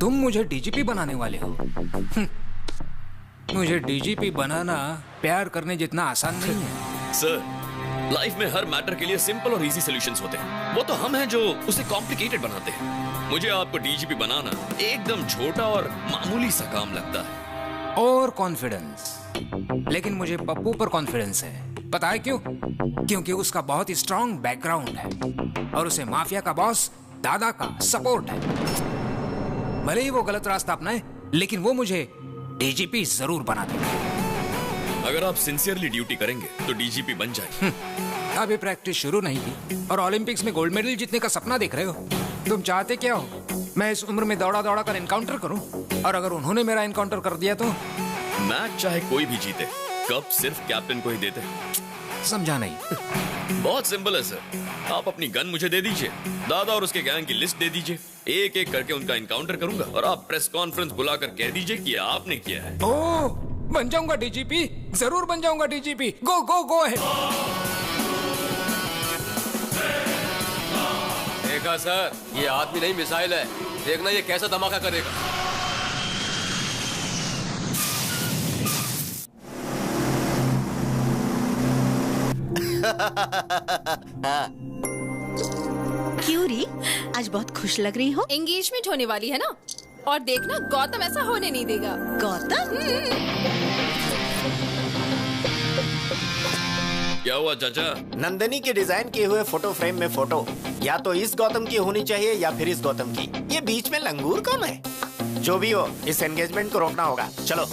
तुम मुझे डीजीपी बनाने वाले हो? मुझे डीजीपी बनाना प्यार करने जितना आसान नहीं है। सर, लाइफ में हर मैटर के लिए सिंपल और इजी सॉल्यूशंस होते हैं। वो तो हम हैं जो उसे कॉम्प्लिकेटेड बनाते हैं। मुझे आपको डीजीपी बनाना एकदम छोटा और मामूली सा काम लगता है। और कॉन्फिडेंस, लेकिन मुझे पप्पू पर कॉन्फिडेंस है। पता है क्यों? क्योंकि उसका बहुत ही स्ट्रॉन्ग बैकग्राउंड है और उसे माफिया का बॉस दादा का सपोर्ट है। भले ही वो गलत रास्ता अपनाए, लेकिन वो मुझे डीजीपी जरूर बना देंगे। अगर आप सिंसियरली ड्यूटी करेंगे तो डीजीपी बन जाए। अभी प्रैक्टिस शुरू नहीं की और ओलंपिक्स में गोल्ड मेडल जीतने का सपना देख रहे हो। तुम चाहते क्या हो? मैं इस उम्र में दौड़ा दौड़ा कर एनकाउंटर करूं? और अगर उन्होंने मेरा एनकाउंटर कर दिया तो? मैच चाहे कोई भी जीते, कप सिर्फ कैप्टन को ही देते। समझा नहीं। बहुत सिंपल है सर। आप अपनी गन मुझे दे दीजिए, दादा और उसके गैंग की लिस्ट दे दीजिए, एक एक करके उनका एनकाउंटर करूंगा और आप प्रेस कॉन्फ्रेंस बुलाकर कह दीजिए कि आपने किया है। ओह, बन जाऊंगा डीजीपी, जरूर बन जाऊंगा डीजीपी। गो गो गो है। देखा सर, ये आदमी नहीं मिसाइल है। देखना ये कैसा धमाका करेगा। क्यों री, आज बहुत खुश लग रही हो? एंगेजमेंट होने वाली है ना, और देखना गौतम ऐसा होने नहीं देगा। गौतम? क्या हुआ चाचा? नंदिनी के डिजाइन किए हुए फोटो फ्रेम में फोटो या तो इस गौतम की होनी चाहिए या फिर इस गौतम की। ये बीच में लंगूर कौन है? जो भी हो, इस एंगेजमेंट को रोकना होगा। चलो।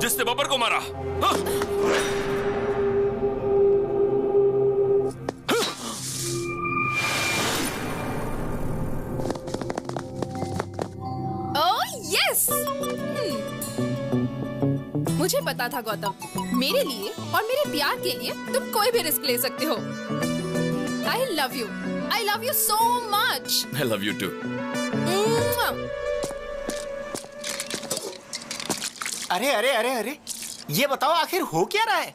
जिसने बब्बर को मारा। हाँ? यस! मुझे पता था गौतम, मेरे लिए और मेरे प्यार के लिए तुम कोई भी रिस्क ले सकते हो। I love you so much. I love you too. अरे अरे अरे अरे, ये बताओ आखिर हो क्या रहा है?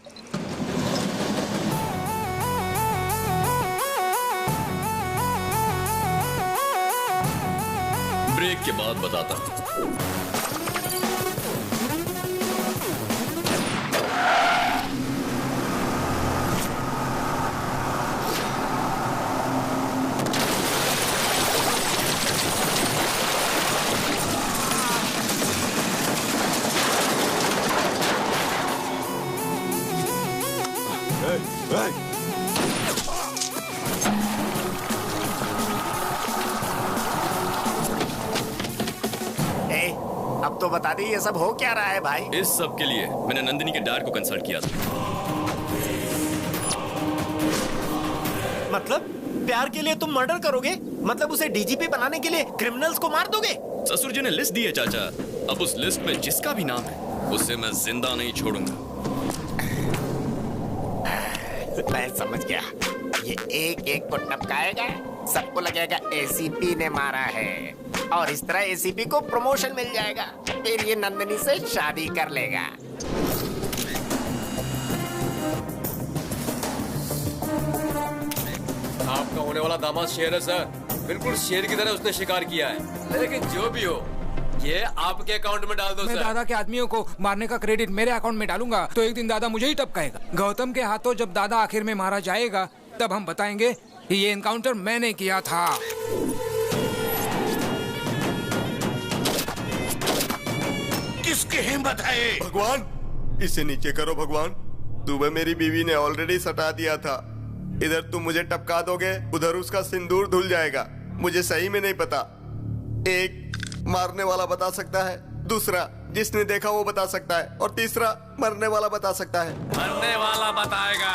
ब्रेक के बाद बताता हूँ। अब तो बता दी ये सब हो क्या रहा है भाई? इस सब के लिए मैंने नंदिनी के डैड को कंसल्ट किया था। मतलब प्यार के लिए तुम मर्डर करोगे? मतलब उसे डीजीपी बनाने के लिए क्रिमिनल्स को मार दोगे? ससुर जी ने लिस्ट दी है चाचा। अब उस लिस्ट में जिसका भी नाम है उसे मैं जिंदा नहीं छोड़ूंगा। मैं समझ गया, ये एक एक को टपकाएगा, सबको लगेगा एसीपी ने मारा है, और इस तरह एसीपी को प्रमोशन मिल जाएगा, फिर ये नंदिनी से शादी कर लेगा। आपका होने वाला दामाद शेर है सर, बिल्कुल शेर की तरह उसने शिकार किया है। लेकिन जो भी हो, ये आपके अकाउंट में डाल दो मैं सर। दादा के आदमियों को मारने का क्रेडिट मेरे अकाउंट में डालूंगा तो एक दिन दादा मुझे ही टपकाएगा। गौतम के हाथों जब दादा आखिर में मारा जाएगा तब हम बताएंगे कि ये एनकाउंटर मैंने किया था। किसकी हिम्मत है? भगवान, इसे नीचे करो भगवान। सुबह मेरी बीवी ने ऑलरेडी सटा दिया था, इधर तुम मुझे टपका दोगे, उधर उसका सिंदूर धुल जाएगा। मुझे सही में नहीं पता। एक मारने वाला बता सकता है, दूसरा जिसने देखा वो बता सकता है, और तीसरा मरने वाला बता सकता है। मरने वाला बताएगा,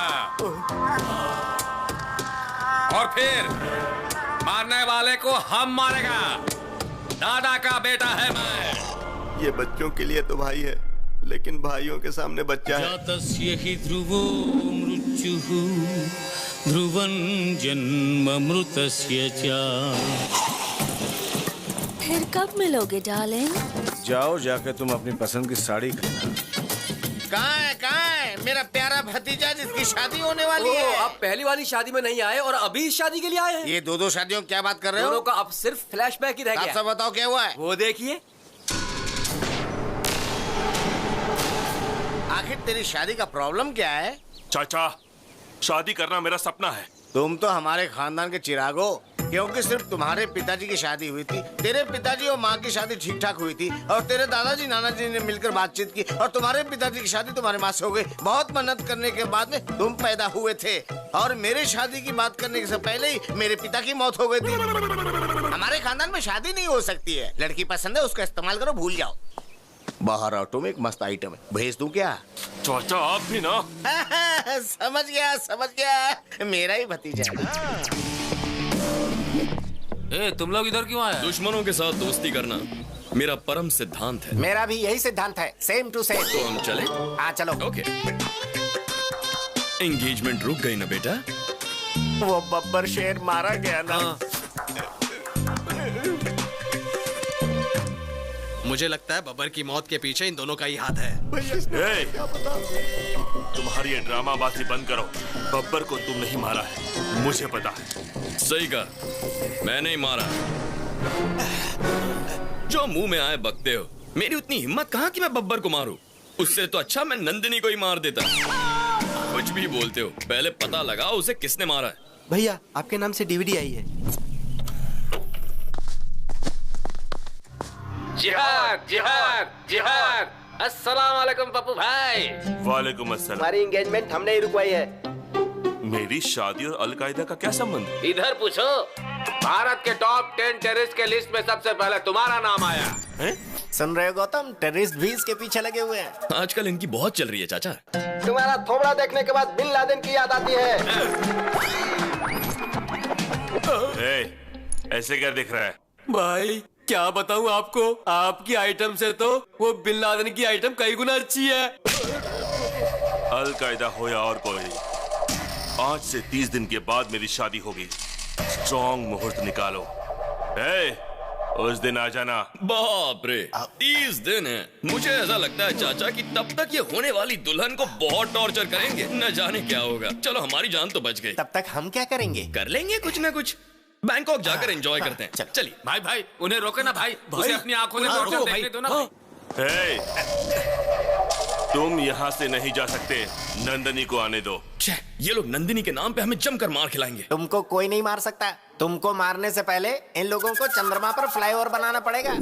और फिर मारने वाले को हम मारेगा। दादा का बेटा है मैं। ये बच्चों के लिए तो भाई है, लेकिन भाइयों के सामने बच्चा है। जातस्य हि ध्रुवो मृत्युः ध्रुवं जन्म मृतस्य च। फिर कब मिलोगे डार्लिंग? जाओ जाके तुम अपनी पसंद की साड़ी कहाँ है मेरा प्यारा भतीजा जिसकी शादी होने वाली है? आप पहली वाली शादी में नहीं आए और अभी इस शादी के लिए आए हैं। ये दो शादियों क्या बात कर रहे हो? दोनों का अब सिर्फ फ्लैशबैक ही रह गया। आप सब बताओ क्या हुआ है? वो देखिए। आखिर तेरी शादी का प्रॉब्लम क्या है? चाचा, शादी करना मेरा सपना है। तुम तो हमारे खानदान के चिराग हो, क्योंकि सिर्फ तुम्हारे पिताजी की शादी हुई थी, तेरे पिताजी और माँ की शादी ठीक ठाक हुई थी, और तेरे दादाजी नानाजी ने मिलकर बातचीत की, और तुम्हारे पिताजी की शादी तुम्हारे माँ से हो गई। बहुत मेहनत करने के बाद में तुम पैदा हुए थे, और मेरे शादी की बात करने से पहले ही मेरे पिता की मौत हो गई थी। हमारे खानदान में शादी नहीं हो सकती है। लड़की पसंद है, उसका इस्तेमाल करो, भूल जाओ। बाहर ऑटो में एक मस्त आइटम है, भेज दूं क्या? चाचा आप भी ना। समझ गया, मेरा ही भतीजा है ना। तुम लोग इधर क्यों आए? दुश्मनों के साथ दोस्ती करना मेरा परम सिद्धांत है। मेरा भी यही सिद्धांत है, सेम टू सेम। तो हम चले? हाँ चलो। ओके। एंगेजमेंट रुक गई ना बेटा? वो बब्बर शेर मारा गया ना। मुझे लगता है बब्बर की मौत के पीछे इन दोनों का ही हाथ है। तुम्हारी ये ड्रामाबाजी बंद करो। बब्बर को तुम नहीं मारा है, मुझे पता है। सही कहा, मैं नहीं मारा। जो मुंह में आए बकते हो। मेरी उतनी हिम्मत कहाँ कि मैं बब्बर को मारूं? उससे तो अच्छा मैं नंदिनी को ही मार देता। कुछ भी बोलते हो, पहले पता लगाओ उसे किसने मारा है। भैया आपके नाम से डीवीडी आई है। जिहाद जिहाद जिहाद। अस्सलाम वालेकुम पप्पू भाई। वालेकुम अस्सलाम। हमारी एंगेजमेंट हमने ही रुकवाई है। मेरी शादी और अलकायदा का क्या संबंध? इधर पूछो। भारत के टॉप 10 टेररिस्ट के लिस्ट में सबसे पहले तुम्हारा नाम आया है? सुन रहे हो गौतम, टेररिस्ट भी इसके पीछे लगे हुए हैं। आजकल इनकी बहुत चल रही है चाचा। तुम्हारा थोबड़ा देखने के बाद बिन लादेन की याद आती है। ऐसे क्या दिख रहा है? भाई क्या बताऊं आपको, आपकी आइटम से तो वो बिन लादेन की आइटम कई गुना अच्छी है। अलकायदा हो या और कोई, आज से 30 दिन के बाद मेरी शादी होगी। स्ट्रॉन्ग मुहूर्त निकालो। उस दिन आ जाना। बाप रे, 30 दिन है। मुझे ऐसा लगता है चाचा कि तब तक ये होने वाली दुल्हन को बहुत टॉर्चर करेंगे, न जाने क्या होगा। चलो हमारी जान तो बच गई। तब तक हम क्या करेंगे? कर लेंगे कुछ न कुछ। बैंकॉक जाकर एंजॉय करते हैं। चलिए भाई भाई उन्हें रोके ना भाई, उसे अपनी आंखों से देखने दो ना। तुम यहाँ से नहीं जा सकते, नंदनी को आने दो। ये लोग नंदिनी के नाम पे हमें जमकर मार खिलाएंगे। तुमको कोई नहीं मार सकता। तुमको मारने से पहले इन लोगों को चंद्रमा पर फ्लाईओवर बनाना पड़ेगा।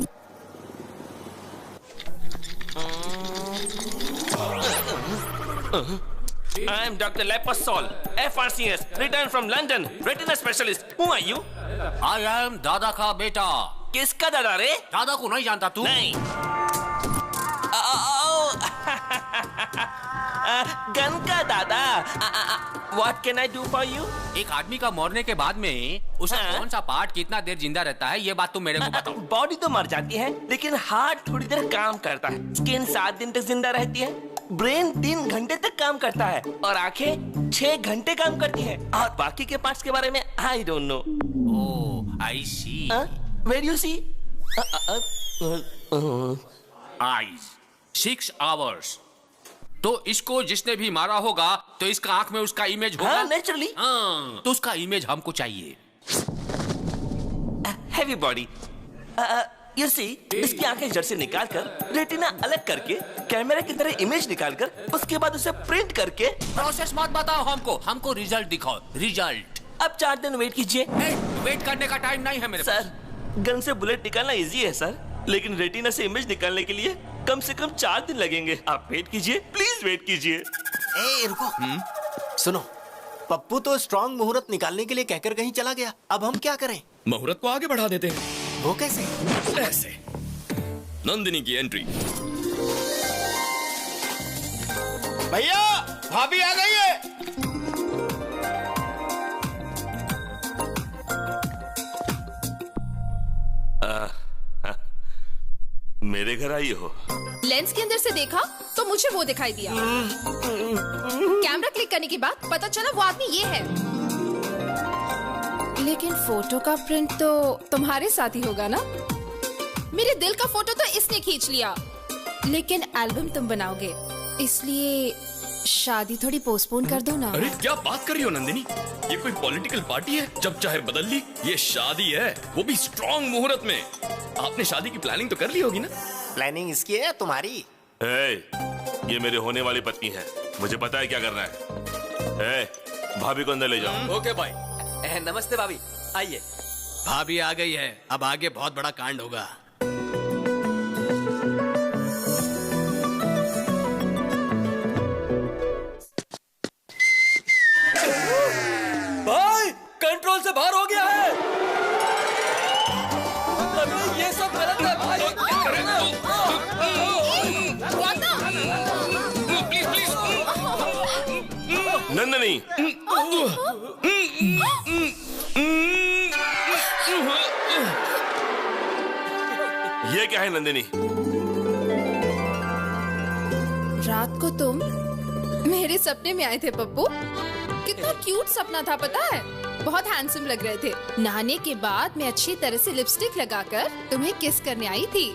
I am Dr. Lepasol, FRCS, returned from London, retina specialist. Who are you? I am दादा का बेटा। किसका दादा रे? दादा को नहीं जानता तू? नहीं। गन का दादा। What can I do for you? एक आदमी का मरने के बाद में उसे कौन सा पार्ट कितना देर जिंदा रहता है, ये बात तुम मेरे को बताओ। बॉडी तो मर जाती है, लेकिन हार्ट थोड़ी देर काम करता है। स्किन 7 दिन तक जिंदा रहती है। ब्रेन 3 घंटे तक काम करता है और आंखें 6 घंटे काम करती है। और बाकी के पार्ट्स के बारे में I don't know. Oh, I see. Where do you see? Eyes, 6 hours। तो इसको जिसने भी मारा होगा तो इसका आंख में उसका इमेज होगा। नेचुरली। तो उसका इमेज हमको चाहिए। Heavy body. You see, इसकी आंखें जड़ से निकालकर रेटिना अलग करके कैमरे की तरह इमेज निकालकर उसके बाद उसे प्रिंट करके। प्रोसेस मत बताओ हमको रिजल्ट दिखाओ। रिजल्ट। अब 4 दिन वेट कीजिए। वेट करने का टाइम नहीं है मेरे पास। सर, गन से बुलेट निकालना इजी है सर, लेकिन रेटिना से इमेज निकालने के लिए कम से कम 4 दिन लगेंगे। आप वेट कीजिए, प्लीज वेट कीजिए। रुको। सुनो, पप्पू तो स्ट्रॉन्ग मुहूर्त निकालने के लिए कहकर कहीं चला गया। अब हम क्या करें? मुहूर्त को आगे बढ़ा देते हैं। वो कैसे? ऐसे। नंदिनी की एंट्री। भैया, भाभी आ गई है। मेरे घर आई हो? लेंस के अंदर से देखा तो मुझे वो दिखाई दिया। कैमरा क्लिक करने के बाद पता चला वो आदमी ये है। लेकिन फोटो का प्रिंट तो तुम्हारे साथ ही होगा ना? मेरे दिल का फोटो तो इसने खींच लिया, लेकिन एल्बम तुम बनाओगे, इसलिए शादी थोड़ी पोस्टपोन कर दो ना। अरे क्या बात कर रही हो नंदिनी? ये कोई पॉलिटिकल पार्टी है जब चाहे बदल ली? ये शादी है, वो भी स्ट्रॉन्ग मुहूर्त में। आपने शादी की प्लानिंग तो कर ली होगी ना? प्लानिंग इसकी है तुम्हारी? ये मेरे होने वाली पत्नी है, मुझे पता है क्या करना है। भाभी को अंदर ले जाओ। ओके भाई। नमस्ते भाभी, आइए। भाभी आ गई है, अब आगे बहुत बड़ा कांड होगा। भाई कंट्रोल से बाहर हो गया है। अरे ये सब गलत है भाई। Please please. नंदनी, ये क्या है नंदिनी? रात को तुम मेरे सपने में आए थे पप्पू। कितना क्यूट सपना था पता है? बहुत हैंडसम लग रहे थे। नहाने के बाद मैं अच्छी तरह से लिपस्टिक लगाकर तुम्हें किस करने आई थी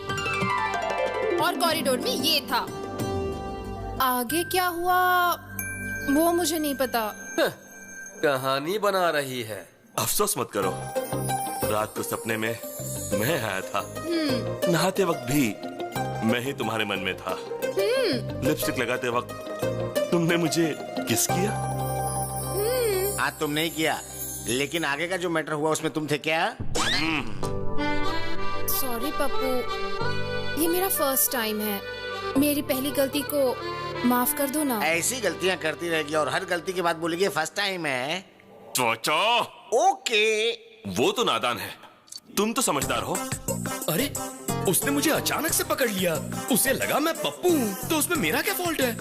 और कॉरिडोर में ये था। आगे क्या हुआ वो मुझे नहीं पता। कहानी बना रही है। अफसोस मत करो, रात को सपने में मैं आया था। नहाते वक्त भी मैं ही तुम्हारे मन में था। लिपस्टिक लगाते वक्त तुमने मुझे किस किया? हाँ, तुम नहीं किया, लेकिन आगे का जो मैटर हुआ उसमें तुम थे क्या? सॉरी पप्पू, ये मेरा फर्स्ट टाइम है। मेरी पहली गलती को माफ कर दो ना। ऐसी गलतियां करती रहेगी और हर गलती के बाद बोलेगी फर्स्ट टाइम है। चाचा ओके। वो तो नादान है, तुम तो समझदार हो। अरे उसने मुझे अचानक से पकड़ लिया, उसे लगा मैं पप्पू हूँ, तो उसमें मेरा क्या फॉल्ट है?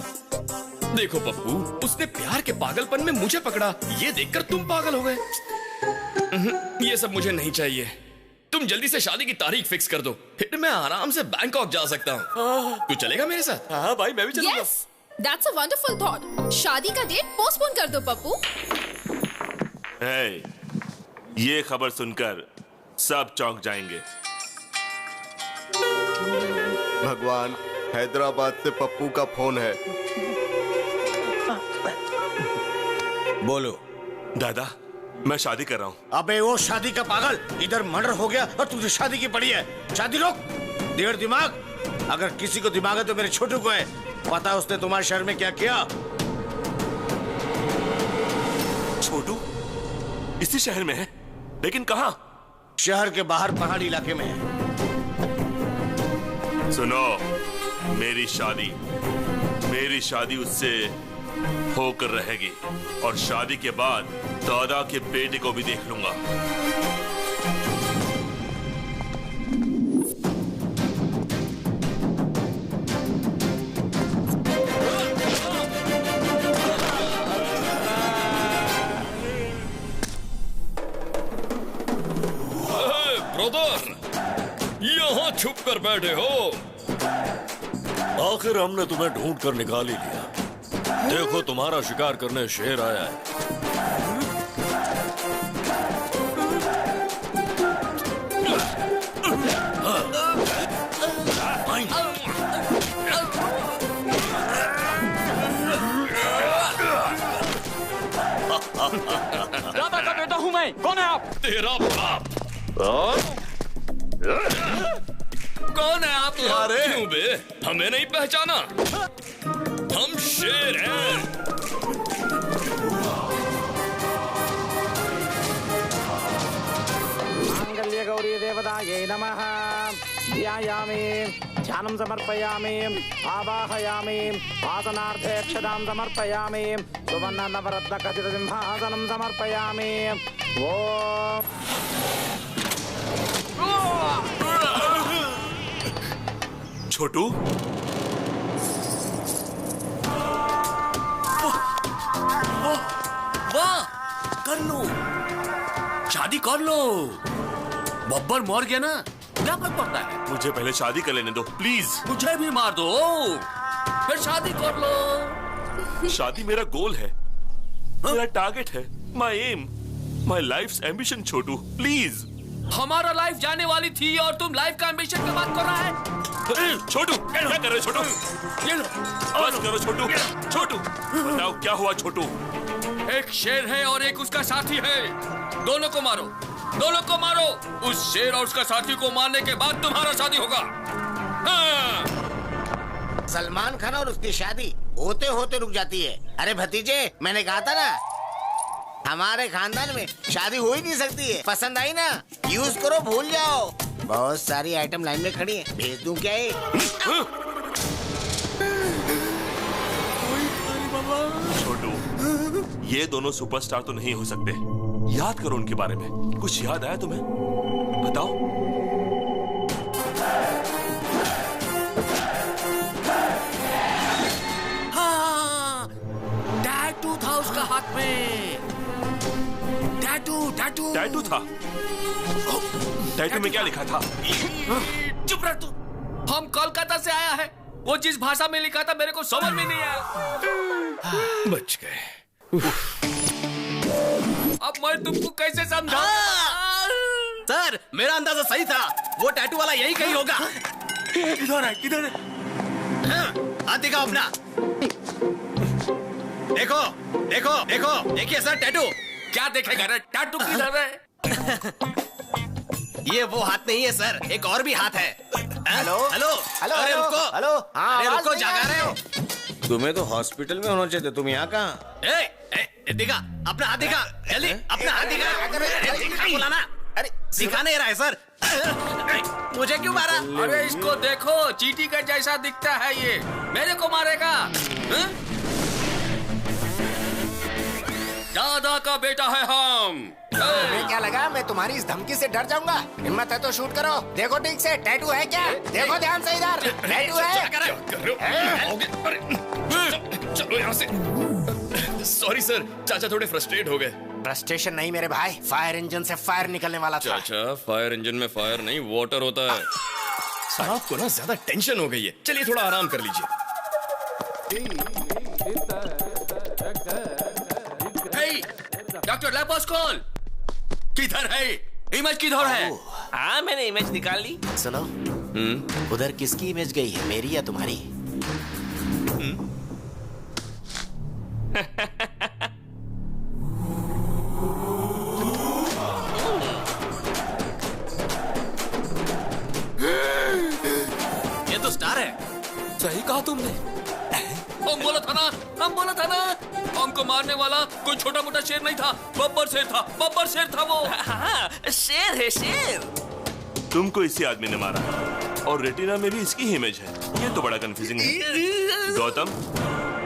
देखो पप्पू, उसने प्यार के पागलपन में मुझे पकड़ा, ये देखकर तुम पागल हो गए। ये सब मुझे नहीं चाहिए। तुम जल्दी से शादी की तारीख फिक्स कर दो, फिर मैं आराम से बैंकॉक जा सकता हूँ। तू चलेगा मेरे साथ? हाँ भाई, मैं भी चलूंगा। Yes, that's a wonderful thought. शादी का डेट पोस्टपोन कर दो पप्पू। Hey, ये खबर सुनकर सब चौंक जाएंगे। भगवान, हैदराबाद से पप्पू का फोन है। बोलो। दादा, मैं शादी कर रहा हूँ। अबे वो शादी का पागल, इधर मर्डर हो गया और तुझे शादी की पड़ी है। शादी रोक। डेढ़ दिमाग, अगर किसी को दिमाग है तो मेरे छोटू को है। पता है उसने तुम्हारे शहर में क्या किया? छोटू इसी शहर में है, लेकिन कहाँ? शहर के बाहर पहाड़ी इलाके में है। सुनो, मेरी शादी उससे होकर रहेगी और शादी के बाद दादा के बेटे को भी देख लूंगा। ब्रदर, यहाँ छुप कर बैठे हो? आखिर हमने तुम्हें ढूंढ कर निकाल ही लिया। देखो, तुम्हारा शिकार करने शेर आया है। दादा का बेटा हूँ मैं। कौन है आप? तेरा बाप। कौन है आप? क्यों बे? हमें नहीं पहचाना? हम शेर हैं। मांगल्य गौरी देवतायै नमः। ध्यायामि, ध्यानं समर्पयामि, आवाहयामि, वासनार्थे अक्षतां समर्पयामि, सुवर्ण नवरत्न खचित सिंहासनं समर्पयामि। छोटू, वाह, कर लो, शादी कर लो। बब्बर मर गया ना, क्या फर्क पड़ता है? मुझे पहले शादी कर लेने दो प्लीज। मुझे भी मार दो, फिर शादी कर लो। शादी मेरा गोल है, मेरा टारगेट है, my aim, my life's ambition. Chhotu please. हमारा लाइफ जाने वाली थी और तुम लाइफ का एम्बिशन की बात कर रहा है? छोटू, क्या कर रहे हो छोटू? बस करो छोटू। छोटू, बताओ क्या हुआ छोटू? एक शेर है और एक उसका साथी है, दोनों को मारो, दोनों को मारो। उस शेर और उसका साथी को मारने के बाद तुम्हारा शादी होगा। हाँ। सलमान खान और उसकी शादी होते होते रुक जाती है। अरे भतीजे, मैंने कहा था ना, हमारे खानदान में शादी हो ही नहीं सकती है। पसंद आई ना, यूज करो, भूल जाओ। बहुत सारी आइटम लाइन में खड़ी है, भेज दूं क्या ये? छोटू, ये दोनों सुपरस्टार तो नहीं हो सकते। याद करो उनके बारे में। कुछ याद आया तुम्हें? बताओ। हाँ, टैटू था उसका हाथ में। टैटू था? टैटू में क्या लिखा था? चुप रह तू। हम कोलकाता से आया है, वो जिस भाषा में लिखा था मेरे को समझ में नहीं आया। बच गए। अब मैं तुमको कैसे समझाऊं? सर, मेरा अंदाजा सही था, वो टैटू वाला यही कहीं होगा। किधर है? हाथ दिखाओ अपना। देखो देखो देखो, देखिए सर टैटू। क्या देखेगा रे? टैटू किधर है? ये वो हाथ नहीं है सर, एक और भी हाथ है। हेलो हेलो हेलो, अरे रुको, हेलो। हाँ, अरे रुको, जागा रहे हो? तुम्हें तो हॉस्पिटल में होना चाहिए, तुम यहाँ कहाँ? दिखा अपना हाथ, दिखा जल्दी अपना हाथ दिखा। दिखा बोला ना, अरे दिखा नहीं रहा है सर। मुझे क्यों मारा? अरे इसको देखो, चींटी का जैसा दिखता है ये, मेरे को मारेगा? दादा का बेटा है हम। तुम्हें क्या लगा मैं तुम्हारी इस धमकी से डर जाऊंगा? हिम्मत है तो शूट करो। देखो ठीक से, टैटू है क्या? देखो ध्यान से इधर, टैटू है। चलो यहाँ से। सॉरी सर, चाचा थोड़े फ्रस्ट्रेट हो गए। फ्रस्ट्रेशन नहीं मेरे भाई, फायर इंजन से फायर निकलने वाला था। चाचा, फायर इंजन में फायर नहीं, वाटर होता है। आपको ना ज्यादा टेंशन हो गई है, चलिए थोड़ा आराम कर लीजिए। डॉक्टर लेपोस्कोल किधर है? इमेज किधर है? हाँ मैंने इमेज निकाल ली। सुनो, उधर किसकी इमेज गई है, मेरी या तुम्हारी? ये तो स्टार है। सही कहा तुमने। हम बोला था ना, हमको मारने वाला कोई छोटा मोटा शेर नहीं था, बब्बर शेर था वो। हाँ, शेर है शेर। तुमको इसी आदमी ने मारा और रेटिना में भी इसकी ही इमेज है। ये तो बड़ा कंफ्यूजिंग है। गौतम,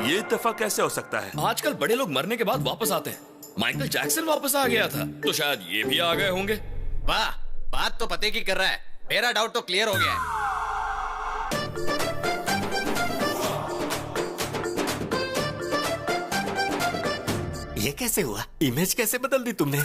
ये इत्तेफाक कैसे हो सकता है? आजकल बड़े लोग मरने के बाद वापस आते हैं। माइकल जैक्सन वापस आ गया था, तो शायद ये भी आ गए होंगे। वाह, बात तो पते की कर रहा है। मेरा डाउट तो क्लियर हो गया है। ये कैसे हुआ? इमेज कैसे बदल दी तुमने?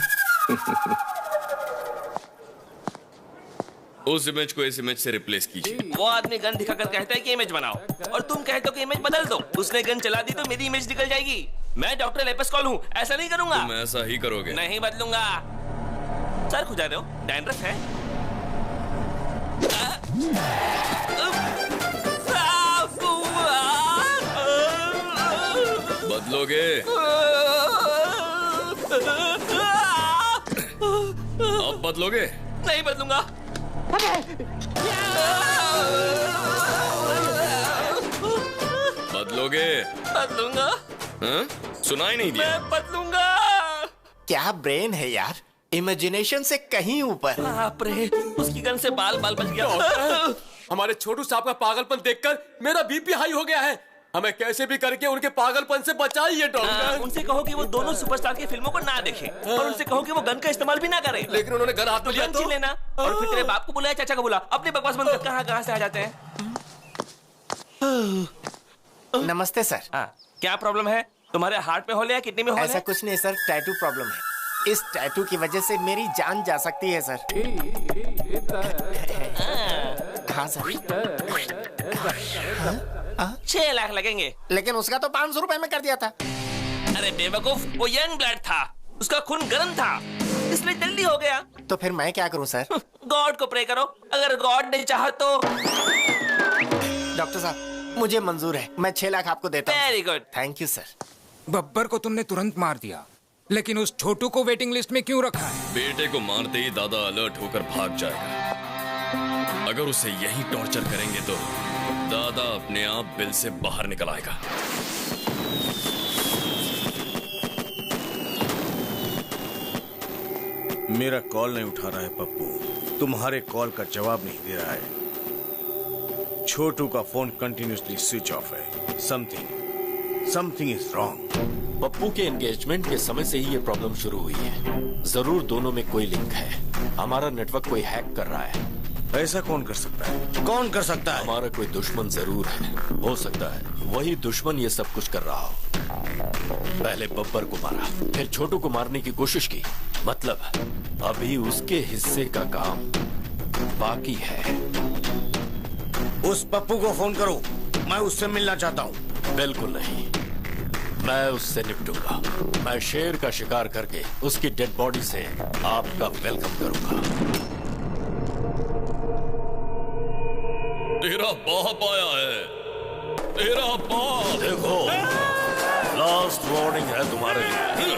उस इमेज को इस इमेज से रिप्लेस कीजिए। वो आदमी गन दिखाकर कहता है कि इमेज बनाओ, और तुम कहते हो कि इमेज बदल दो। उसने गन चला दी तो मेरी इमेज निकल जाएगी। मैं डॉक्टर लेपोस्कोल हूँ, ऐसा नहीं करूंगा। तुम ऐसा ही करोगे। नहीं बदलूंगा। सर खुजा दो, डैंड्रफ है। बदलोगे? अब बदलोगे? नहीं बदलूंगा। बदलोगे? बदलूंगा। हाँ? सुनाई नहीं दिया। मैं बदलूंगा। क्या ब्रेन है यार, इमेजिनेशन से कहीं ऊपर। बाप रे, उसकी गन से बाल बच गया। हमारे छोटू साहब का पागलपन देखकर मेरा बीपी हाई हो गया है। हमें कैसे भी करके उनके पागलपन से बचाइए डॉक्टर। उनसे कहो कि वो दोनों सुपरस्टार की फिल्मों को ना देखें, और उनसे कहो कि वो गन का इस्तेमाल भी ना करें। लेकिन उन्होंने गन हाथ में लिया तो लेना, और फिर तेरे बाप को बुलाया, चाचा को बुला। अपने बकवास बंद कर, कहाँ से आ जाते हैं। नमस्ते सर। क्या प्रॉब्लम है? तुम्हारे हार्ट में होल या किडनी में होल? ऐसा कुछ नहीं सर, टैटू प्रॉब्लम है। इस टैटू की वजह से मेरी जान जा सकती है सर। हाँ सर। 6 लाख लगेंगे। लेकिन उसका तो 500 रुपए में कर दिया था। अरे बेवकूफ, वो यंग ब्लड था, उसका खून गर्म था, इसलिए जल्दी हो गया। तो फिर मैं क्या करूं सर? गॉड को प्रे करो, अगर गॉड नहीं चाहा तो। डॉक्टर साहब, मुझे मंजूर है, मैं 6 लाख आपको देता हूं। Very good. Thank you sir. Babbar को तुमने तुरंत मार दिया, लेकिन उस छोटू को वेटिंग लिस्ट में क्यों रखा है? बेटे को मारते ही दादा अलर्ट होकर भाग जाएगा। अगर उसे यही टॉर्चर करेंगे तो दादा अपने आप बिल से बाहर निकल आएगा। मेरा कॉल नहीं उठा रहा है पप्पू, तुम्हारे कॉल का जवाब नहीं दे रहा है। छोटू का फोन कंटिन्यूसली स्विच ऑफ है। Something is wrong. पप्पू के एंगेजमेंट के समय से ही ये प्रॉब्लम शुरू हुई है। जरूर दोनों में कोई लिंक है। हमारा नेटवर्क कोई हैक कर रहा है। ऐसा कौन कर सकता है? कौन कर सकता है? हमारा कोई दुश्मन जरूर है। हो सकता है वही दुश्मन ये सब कुछ कर रहा हो। पहले बब्बर को मारा, फिर छोटू को मारने की कोशिश की। मतलब अभी उसके हिस्से का काम बाकी है। उस पप्पू को फोन करो, मैं उससे मिलना चाहता हूँ। बिल्कुल नहीं, मैं उससे निपटूंगा। मैं शेर का शिकार करके उसकी डेड बॉडी से आपका वेलकम करूंगा। तेरा बाप आया है, तेरा बाप। देखो, लास्ट वार्निंग है तुम्हारे लिए।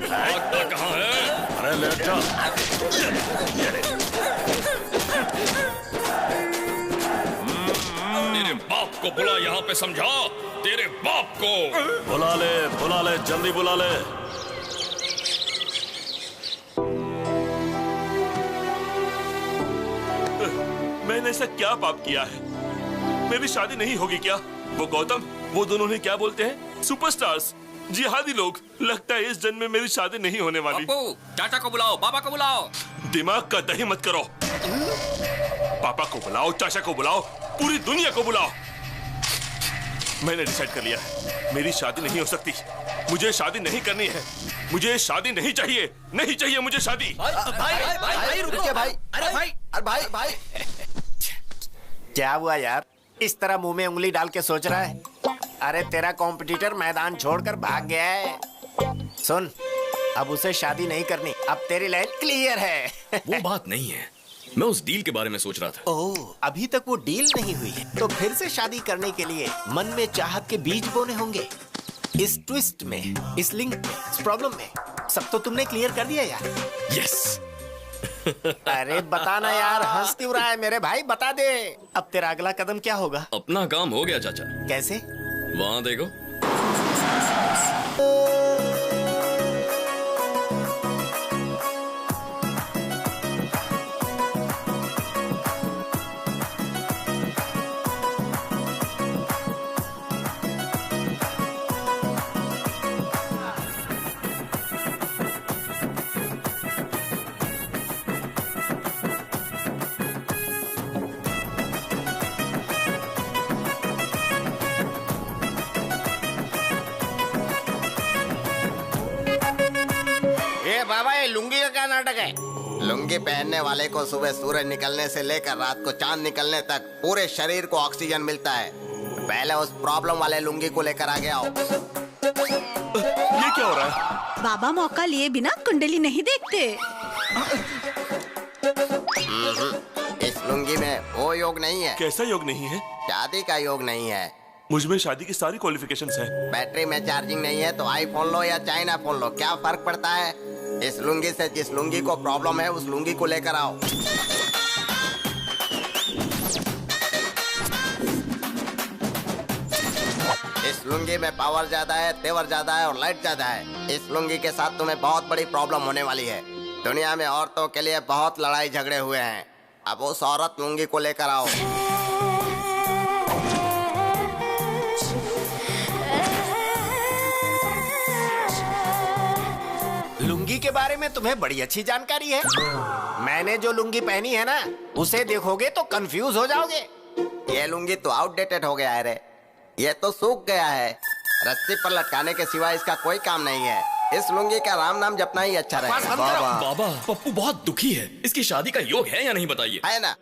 भागता कहाँ है? अरे लेट जा। तेरे बाप को बुला, यहाँ पे समझा। तेरे बाप को बुला ले, जल्दी बुला ले। मैंने ऐसा क्या पाप किया है? मेरी शादी नहीं होगी क्या? वो गौतम, वो दोनों ने क्या बोलते हैं, सुपरस्टार्स, जिहादी लोग। लगता है इस जन्म में मेरी शादी नहीं होने वाली। चाचा को बुलाओ, बाबा को बुलाओ। दिमाग का दही मत करो। पापा को बुलाओ, चाचा को बुलाओ, पूरी दुनिया को बुलाओ। मैंने डिसाइड कर लिया है, मेरी शादी नहीं हो सकती। मुझे शादी नहीं करनी है। मुझे शादी नहीं चाहिए, नहीं चाहिए मुझे शादी। भाई रुकिए भाई। अरे भाई क्या हुआ यार? इस तरह मुंह में उंगली डाल के सोच रहा है? अरे तेरा कॉम्पिटिटर मैदान छोड़कर भाग गया है। सुन, अब उसे शादी नहीं करनी। अब तेरी लाइन क्लियर है। वो बात नहीं है, मैं उस डील के बारे में सोच रहा था। ओह, अभी तक वो डील नहीं हुई है, तो फिर से शादी करने के लिए मन में चाहत के बीज बोने होंगे। इस ट्विस्ट में, इस लिंक में, इस प्रॉब्लम में सब तो तुमने क्लियर कर दिया यार। यस। अरे बताना यार, हंस क्यों रहा है मेरे भाई? बता दे, अब तेरा अगला कदम क्या होगा? अपना काम हो गया चाचा। कैसे? वहां देखो। बाबा, ये लुंगी का क्या नाटक है? लुंगी पहनने वाले को सुबह सूरज निकलने से लेकर रात को चांद निकलने तक पूरे शरीर को ऑक्सीजन मिलता है। पहले उस प्रॉब्लम वाले लुंगी को लेकर आगे आओ। ये क्या हो रहा है? बाबा मौका लिए बिना कुंडली नहीं देखते। इस लुंगी में वो योग नहीं है। कैसा योग नहीं है? शादी का योग नहीं है। मुझमें शादी की सारी क्वालिफिकेशंस हैं। बैटरी में चार्जिंग नहीं है तो आईफोन लो या चाइना फोन लो, क्या फर्क पड़ता है? इस लुंगी से जिस लुंगी को प्रॉब्लम है उस लुंगी को लेकर आओ। इस लुंगी में पावर ज्यादा है, तेवर ज्यादा है और लाइट ज्यादा है। इस लुंगी के साथ तुम्हें बहुत बड़ी प्रॉब्लम होने वाली है। दुनिया में औरतों के लिए बहुत लड़ाई झगड़े हुए हैं। अब उस औरत लुंगी को लेकर आओ। लुंगी के बारे में तुम्हें बड़ी अच्छी जानकारी है। मैंने जो लुंगी पहनी है ना, उसे देखोगे तो कंफ्यूज हो जाओगे। ये लुंगी तो आउटडेटेड हो गया है रे। ये तो सूख गया है। रस्सी पर लटकाने के सिवा इसका कोई काम नहीं है। इस लुंगी का राम नाम जपना ही अच्छा रहेगा। बाबा, पप्पू बहुत दुखी है। इसकी शादी का योग है या नहीं बताइए? है ना।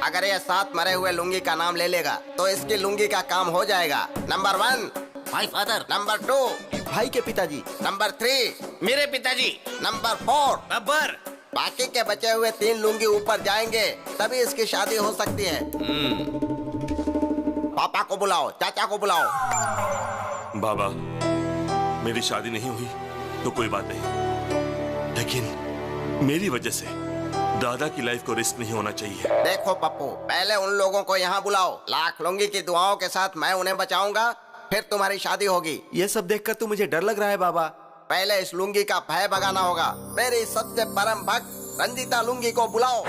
अगर ये 7 मरे हुए लुंगी का नाम ले लेगा तो इसकी लुंगी का काम हो जाएगा। Number 1 my father. नंबर 2 भाई के पिताजी। नंबर 3 मेरे पिताजी। नंबर 4 बब्बर। बाकी के बचे हुए 3 लुंगी ऊपर जाएंगे तभी इसकी शादी हो सकती है। पापा को बुलाओ, चाचा को बुलाओ। बाबा, मेरी शादी नहीं हुई तो कोई बात नहीं, लेकिन मेरी वजह से दादा की लाइफ को रिस्क नहीं होना चाहिए। देखो पप्पू, पहले उन लोगों को यहाँ बुलाओ। लाख लुंगी की दुआओं के साथ मैं उन्हें बचाऊंगा, फिर तुम्हारी शादी होगी। ये सब देखकर तो मुझे डर लग रहा है बाबा। पहले इस लुंगी का भय भगाना होगा। मेरी सबसे परम भक्त रंजीता लुंगी को बुलाओ।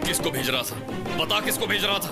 किसको भेज रहा था? बता किसको भेज रहा था?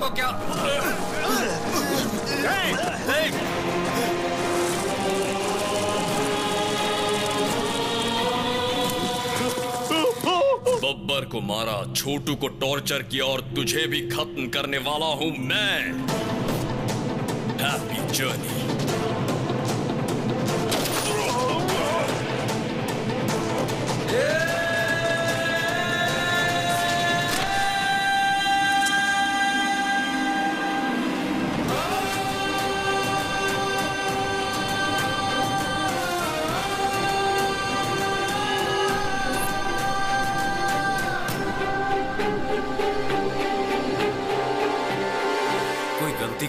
को क्या बब्बर को मारा, छोटू को टॉर्चर किया और तुझे भी खत्म करने वाला हूं मैं। Happy journey.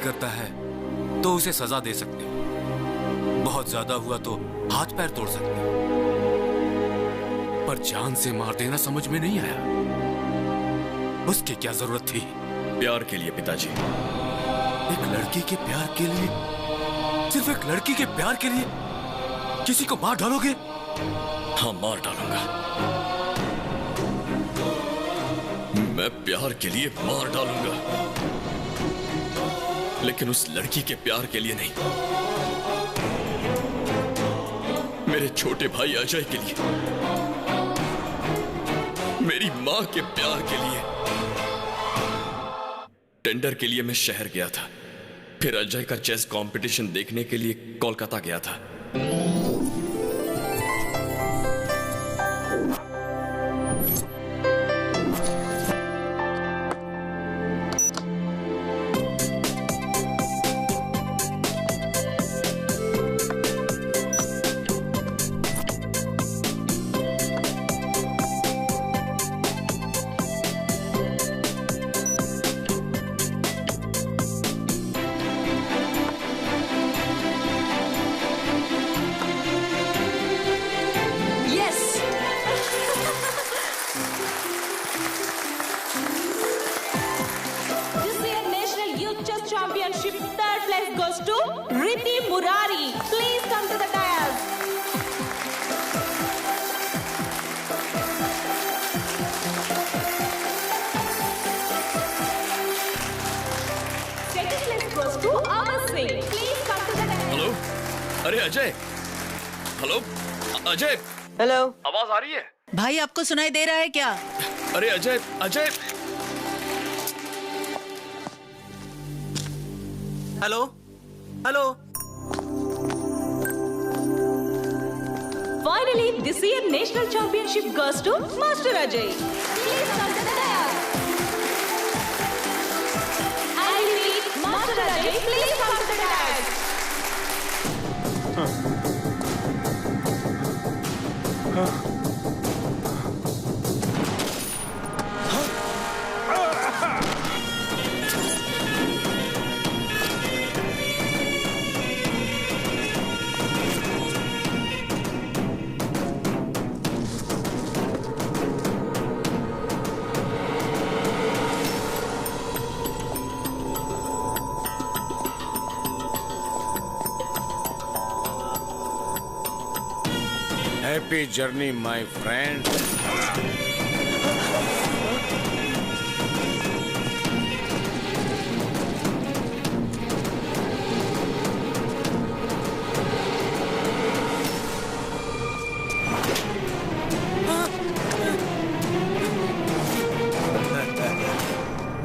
करता है तो उसे सजा दे सकते हो, बहुत ज्यादा हुआ तो हाथ पैर तोड़ सकते हो, पर जान से मार देना समझ में नहीं आया। उसकी क्या जरूरत थी? प्यार के लिए पिताजी। एक लड़की के प्यार के लिए, सिर्फ एक लड़की के प्यार के लिए किसी को मार डालोगे? हाँ, मार डालूंगा। मैं प्यार के लिए मार डालूंगा, लेकिन उस लड़की के प्यार के लिए नहीं, मेरे छोटे भाई अजय के लिए, मेरी मां के प्यार के लिए। टेंडर के लिए मैं शहर गया था, फिर अजय का चेस कंपटीशन देखने के लिए कोलकाता गया था। अजय, हेलो, आवाज आ रही है? भाई आपको सुनाई दे रहा है क्या? अरे Ajay, Ajay. Hello, hello. Finally, this year national championship goes to Master Ajay. Please come to the dais. I repeat, Master Ajay, please come to the dais. Happy journey my friend.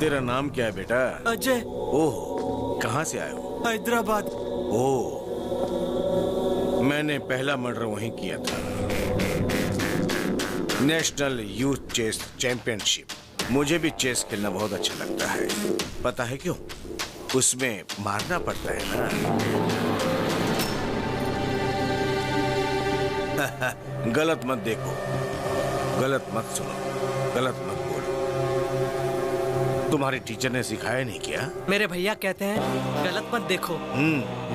तेरा नाम क्या है बेटा? अजय। ओह, कहाँ से आए हो? हैदराबाद। ओह, मैंने पहला मर्डर वहीं किया था। National youth chess championship. मुझे भी चेस खेलना बहुत अच्छा लगता है। पता है क्यों? उसमें मारना पड़ता है ना। गलत मत देखो, गलत मत सुनो, गलत मत बोलो। तुम्हारे टीचर ने सिखाया नहीं क्या? मेरे भैया कहते हैं गलत मत देखो,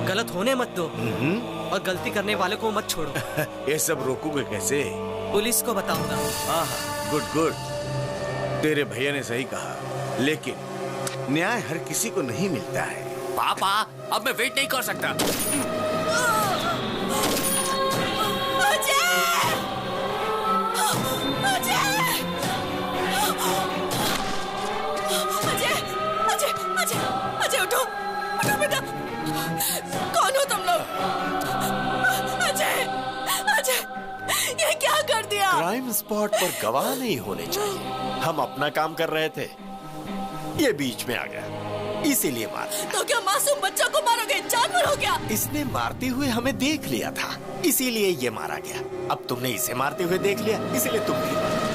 गलत होने मत दो, और गलती करने वाले को मत छोड़ो। ये सब रोकोगे कैसे? पुलिस को बताऊंगा। हाँ, गुड गुड। तेरे भैया ने सही कहा, लेकिन न्याय हर किसी को नहीं मिलता है। पापा, अब मैं वेट नहीं कर सकता। उठो उठो बेटा। कौन हो तुम लोग? अजय अजय ये क्या कर दिया? क्राइम स्पॉट पर गवाह नहीं होने चाहिए। हम अपना काम कर रहे थे, ये बीच में आ गया, इसीलिए मार। तो क्या मासूम बच्चों को मारोगे? जानवर हो क्या? इसने मारते हुए हमें देख लिया था, इसीलिए ये मारा गया। अब तुमने इसे मारते हुए देख लिया, इसीलिए तुम भी मारा।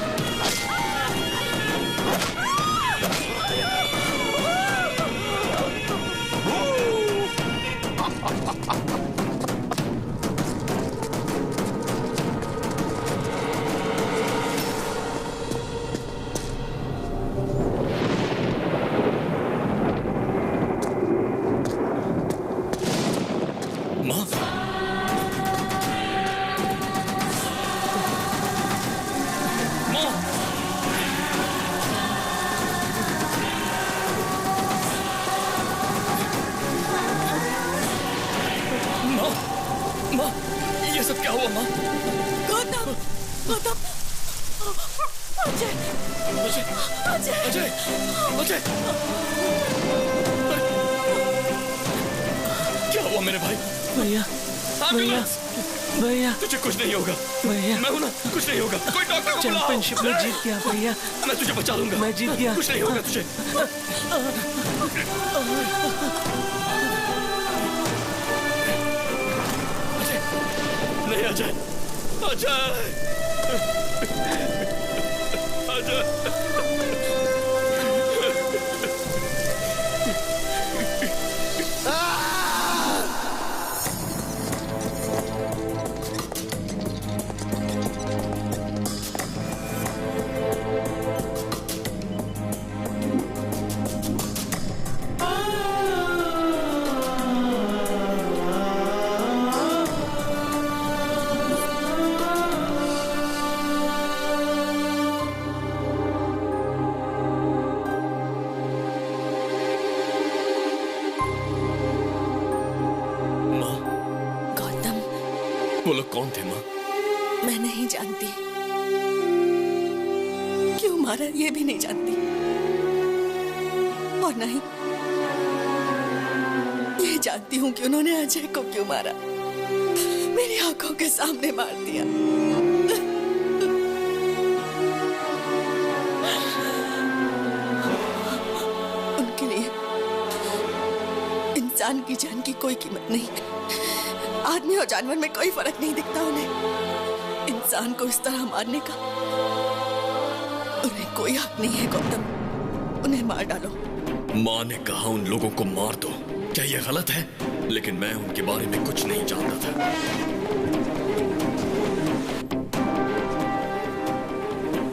तुझे कुछ नहीं होगा भैया। मैं हूं ना, कुछ नहीं होगा। कोई डॉक्टर को बुलाओ। चैंपियनशिप में जीत गया भैया। मैं तुझे बचा लूंगा। मैं जीत गया। कुछ नहीं होगा तुझे। नहीं अजय, अजय, अजय। वो लोग कौन थे माँ? मैं नहीं जानती, क्यों मारा ये भी नहीं जानती, और नहीं ये जानती हूँ कि उन्होंने अजय को क्यों मारा। मेरी आंखों के सामने मार दिया। उनके लिए इंसान की जान की कोई कीमत नहीं। आदमी और जानवर में कोई फर्क नहीं दिखता उन्हें। इंसान को इस तरह मारने का उन्हें कोई हक नहीं है गौतम। उन्हें मार डालो। माँ ने कहा उन लोगों को मार दो। क्या यह गलत है? लेकिन मैं उनके बारे में कुछ नहीं जानता था।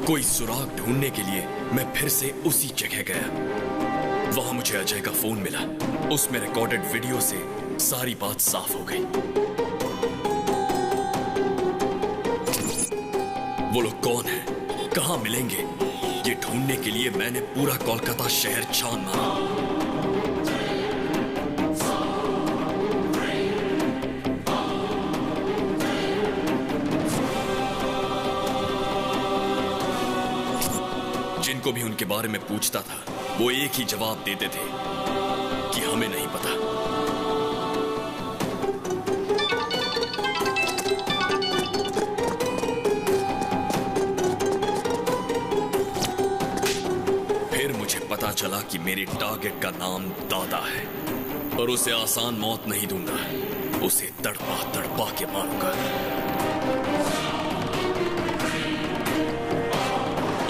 कोई सुराग ढूंढने के लिए मैं फिर से उसी जगह गया। वहां मुझे अजय का फोन मिला। उसमें रिकॉर्डेड वीडियो से सारी बात साफ हो गई। वो लोग कौन हैं? कहां मिलेंगे? ये ढूंढने के लिए मैंने पूरा कोलकाता शहर छान मारा। जिनको भी उनके बारे में पूछता था वो एक ही जवाब देते थे कि हमें नहीं पता। फिर मुझे पता चला कि मेरे टारगेट का नाम दादा है और उसे आसान मौत नहीं दूंगा। उसे तड़पा तड़पा के मारूंगा।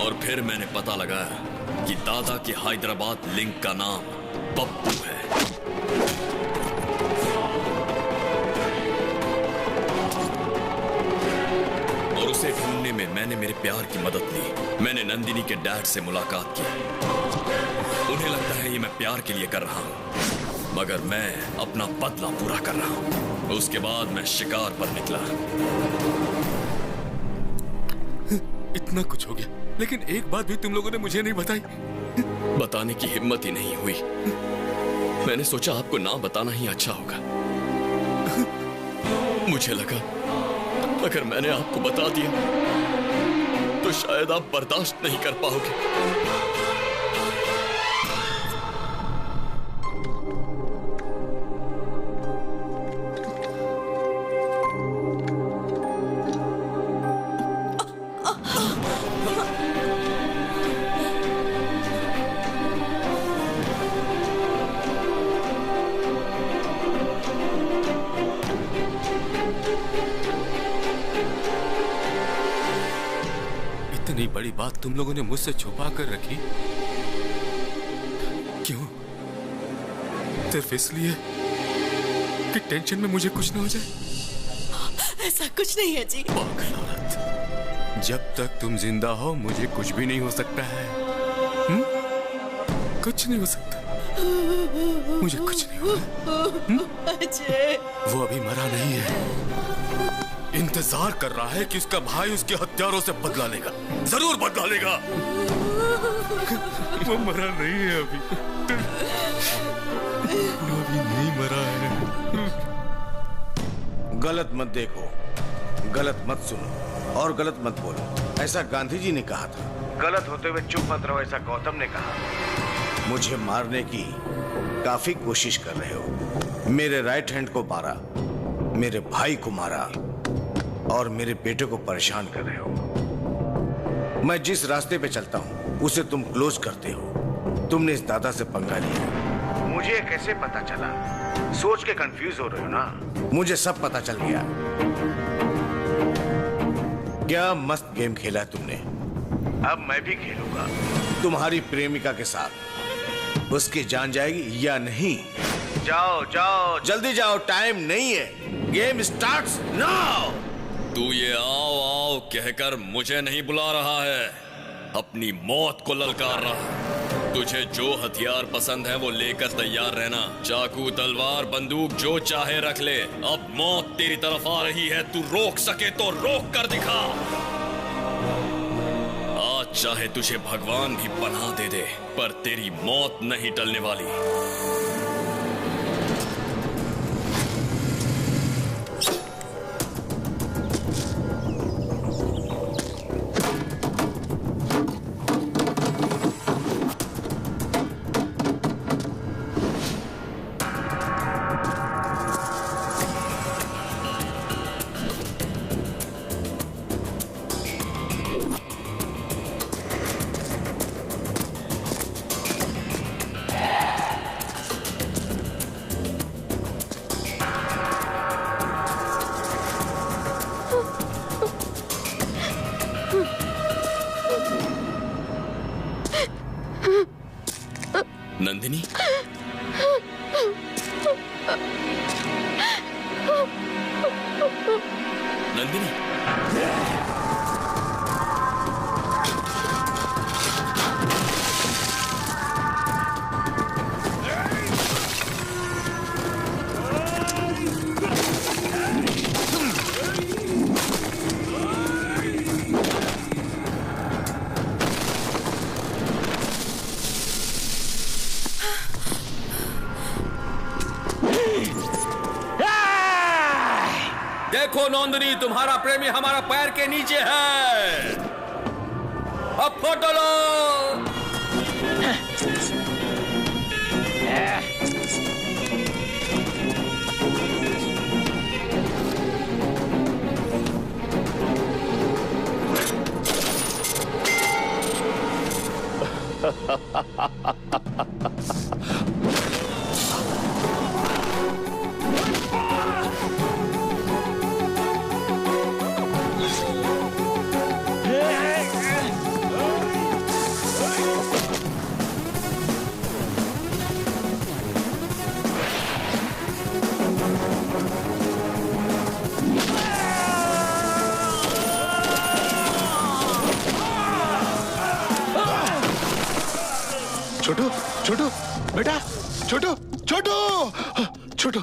और फिर मैंने पता लगाया कि दादा के हैदराबाद लिंक का नाम पप्पू है। और उसे ढूंढने में मैंने मेरे प्यार की मदद ली। मैंने नंदिनी के डैड से मुलाकात की। उन्हें लगता है ये मैं प्यार के लिए कर रहा हूं, मगर मैं अपना बदला पूरा कर रहा हूं। उसके बाद मैं शिकार पर निकला। इतना कुछ हो गया, लेकिन एक बात भी तुम लोगों ने मुझे नहीं बताई। बताने की हिम्मत ही नहीं हुई। मैंने सोचा आपको ना बताना ही अच्छा होगा। मुझे लगा अगर मैंने आपको बता दिया तो शायद आप बर्दाश्त नहीं कर पाओगे। बड़ी बात तुम लोगों ने मुझसे छुपा कर रखी। क्यों? सिर्फ इसलिए कि टेंशन में मुझे कुछ ना हो जाए? ऐसा कुछ नहीं है जी। पागल औरत, जब तक तुम जिंदा हो मुझे कुछ भी नहीं हो सकता है। कुछ नहीं हो सकता, मुझे कुछ नहीं होगा। अजय, वो अभी मरा नहीं है, इंतजार कर रहा है कि उसका भाई उसके हत्यारों से बदला लेगा, जरूर बदला लेगा। वो मरा नहीं है अभी, अभी नहीं मरा है। गलत मत देखो, गलत मत सुनो और गलत मत बोलो, ऐसा गांधी जी ने कहा था। गलत होते हुए चुप मत रहो, ऐसा गौतम ने कहा। मुझे मारने की काफी कोशिश कर रहे हो। मेरे राइट हैंड को मारा, मेरे भाई को मारा और मेरे बेटे को परेशान कर रहे हो। मैं जिस रास्ते पे चलता हूं उसे तुम क्लोज करते हो। तुमने इस दादा से पंगा लिया। मुझे कैसे पता चला? सोच के कंफ्यूज हो रहे हो ना? मुझे सब पता चल गया। क्या मस्त गेम खेला है तुमने। अब मैं भी खेलूंगा तुम्हारी प्रेमिका के साथ। उसकी जान जाएगी या नहीं? जाओ जाओ जल्दी जाओ, टाइम नहीं है। Game starts now. तू ये आओ आओ कहकर मुझे नहीं बुला रहा है, अपनी मौत को ललकार रहा है। तुझे जो हथियार पसंद है वो लेकर तैयार रहना। चाकू, तलवार, बंदूक जो चाहे रख ले। अब मौत तेरी तरफ आ रही है, तू रोक सके तो रोक कर दिखा। आज चाहे तुझे भगवान भी पनाह दे दे, पर तेरी मौत नहीं टलने वाली। नंदिनी, नंदिनी, देखो नंदिनी, तुम्हारा प्रेमी हमारा पैर के नीचे है। अब फोटो लो। छोटू, छोटू, बेटा, छोटू, छोटू, छोटू।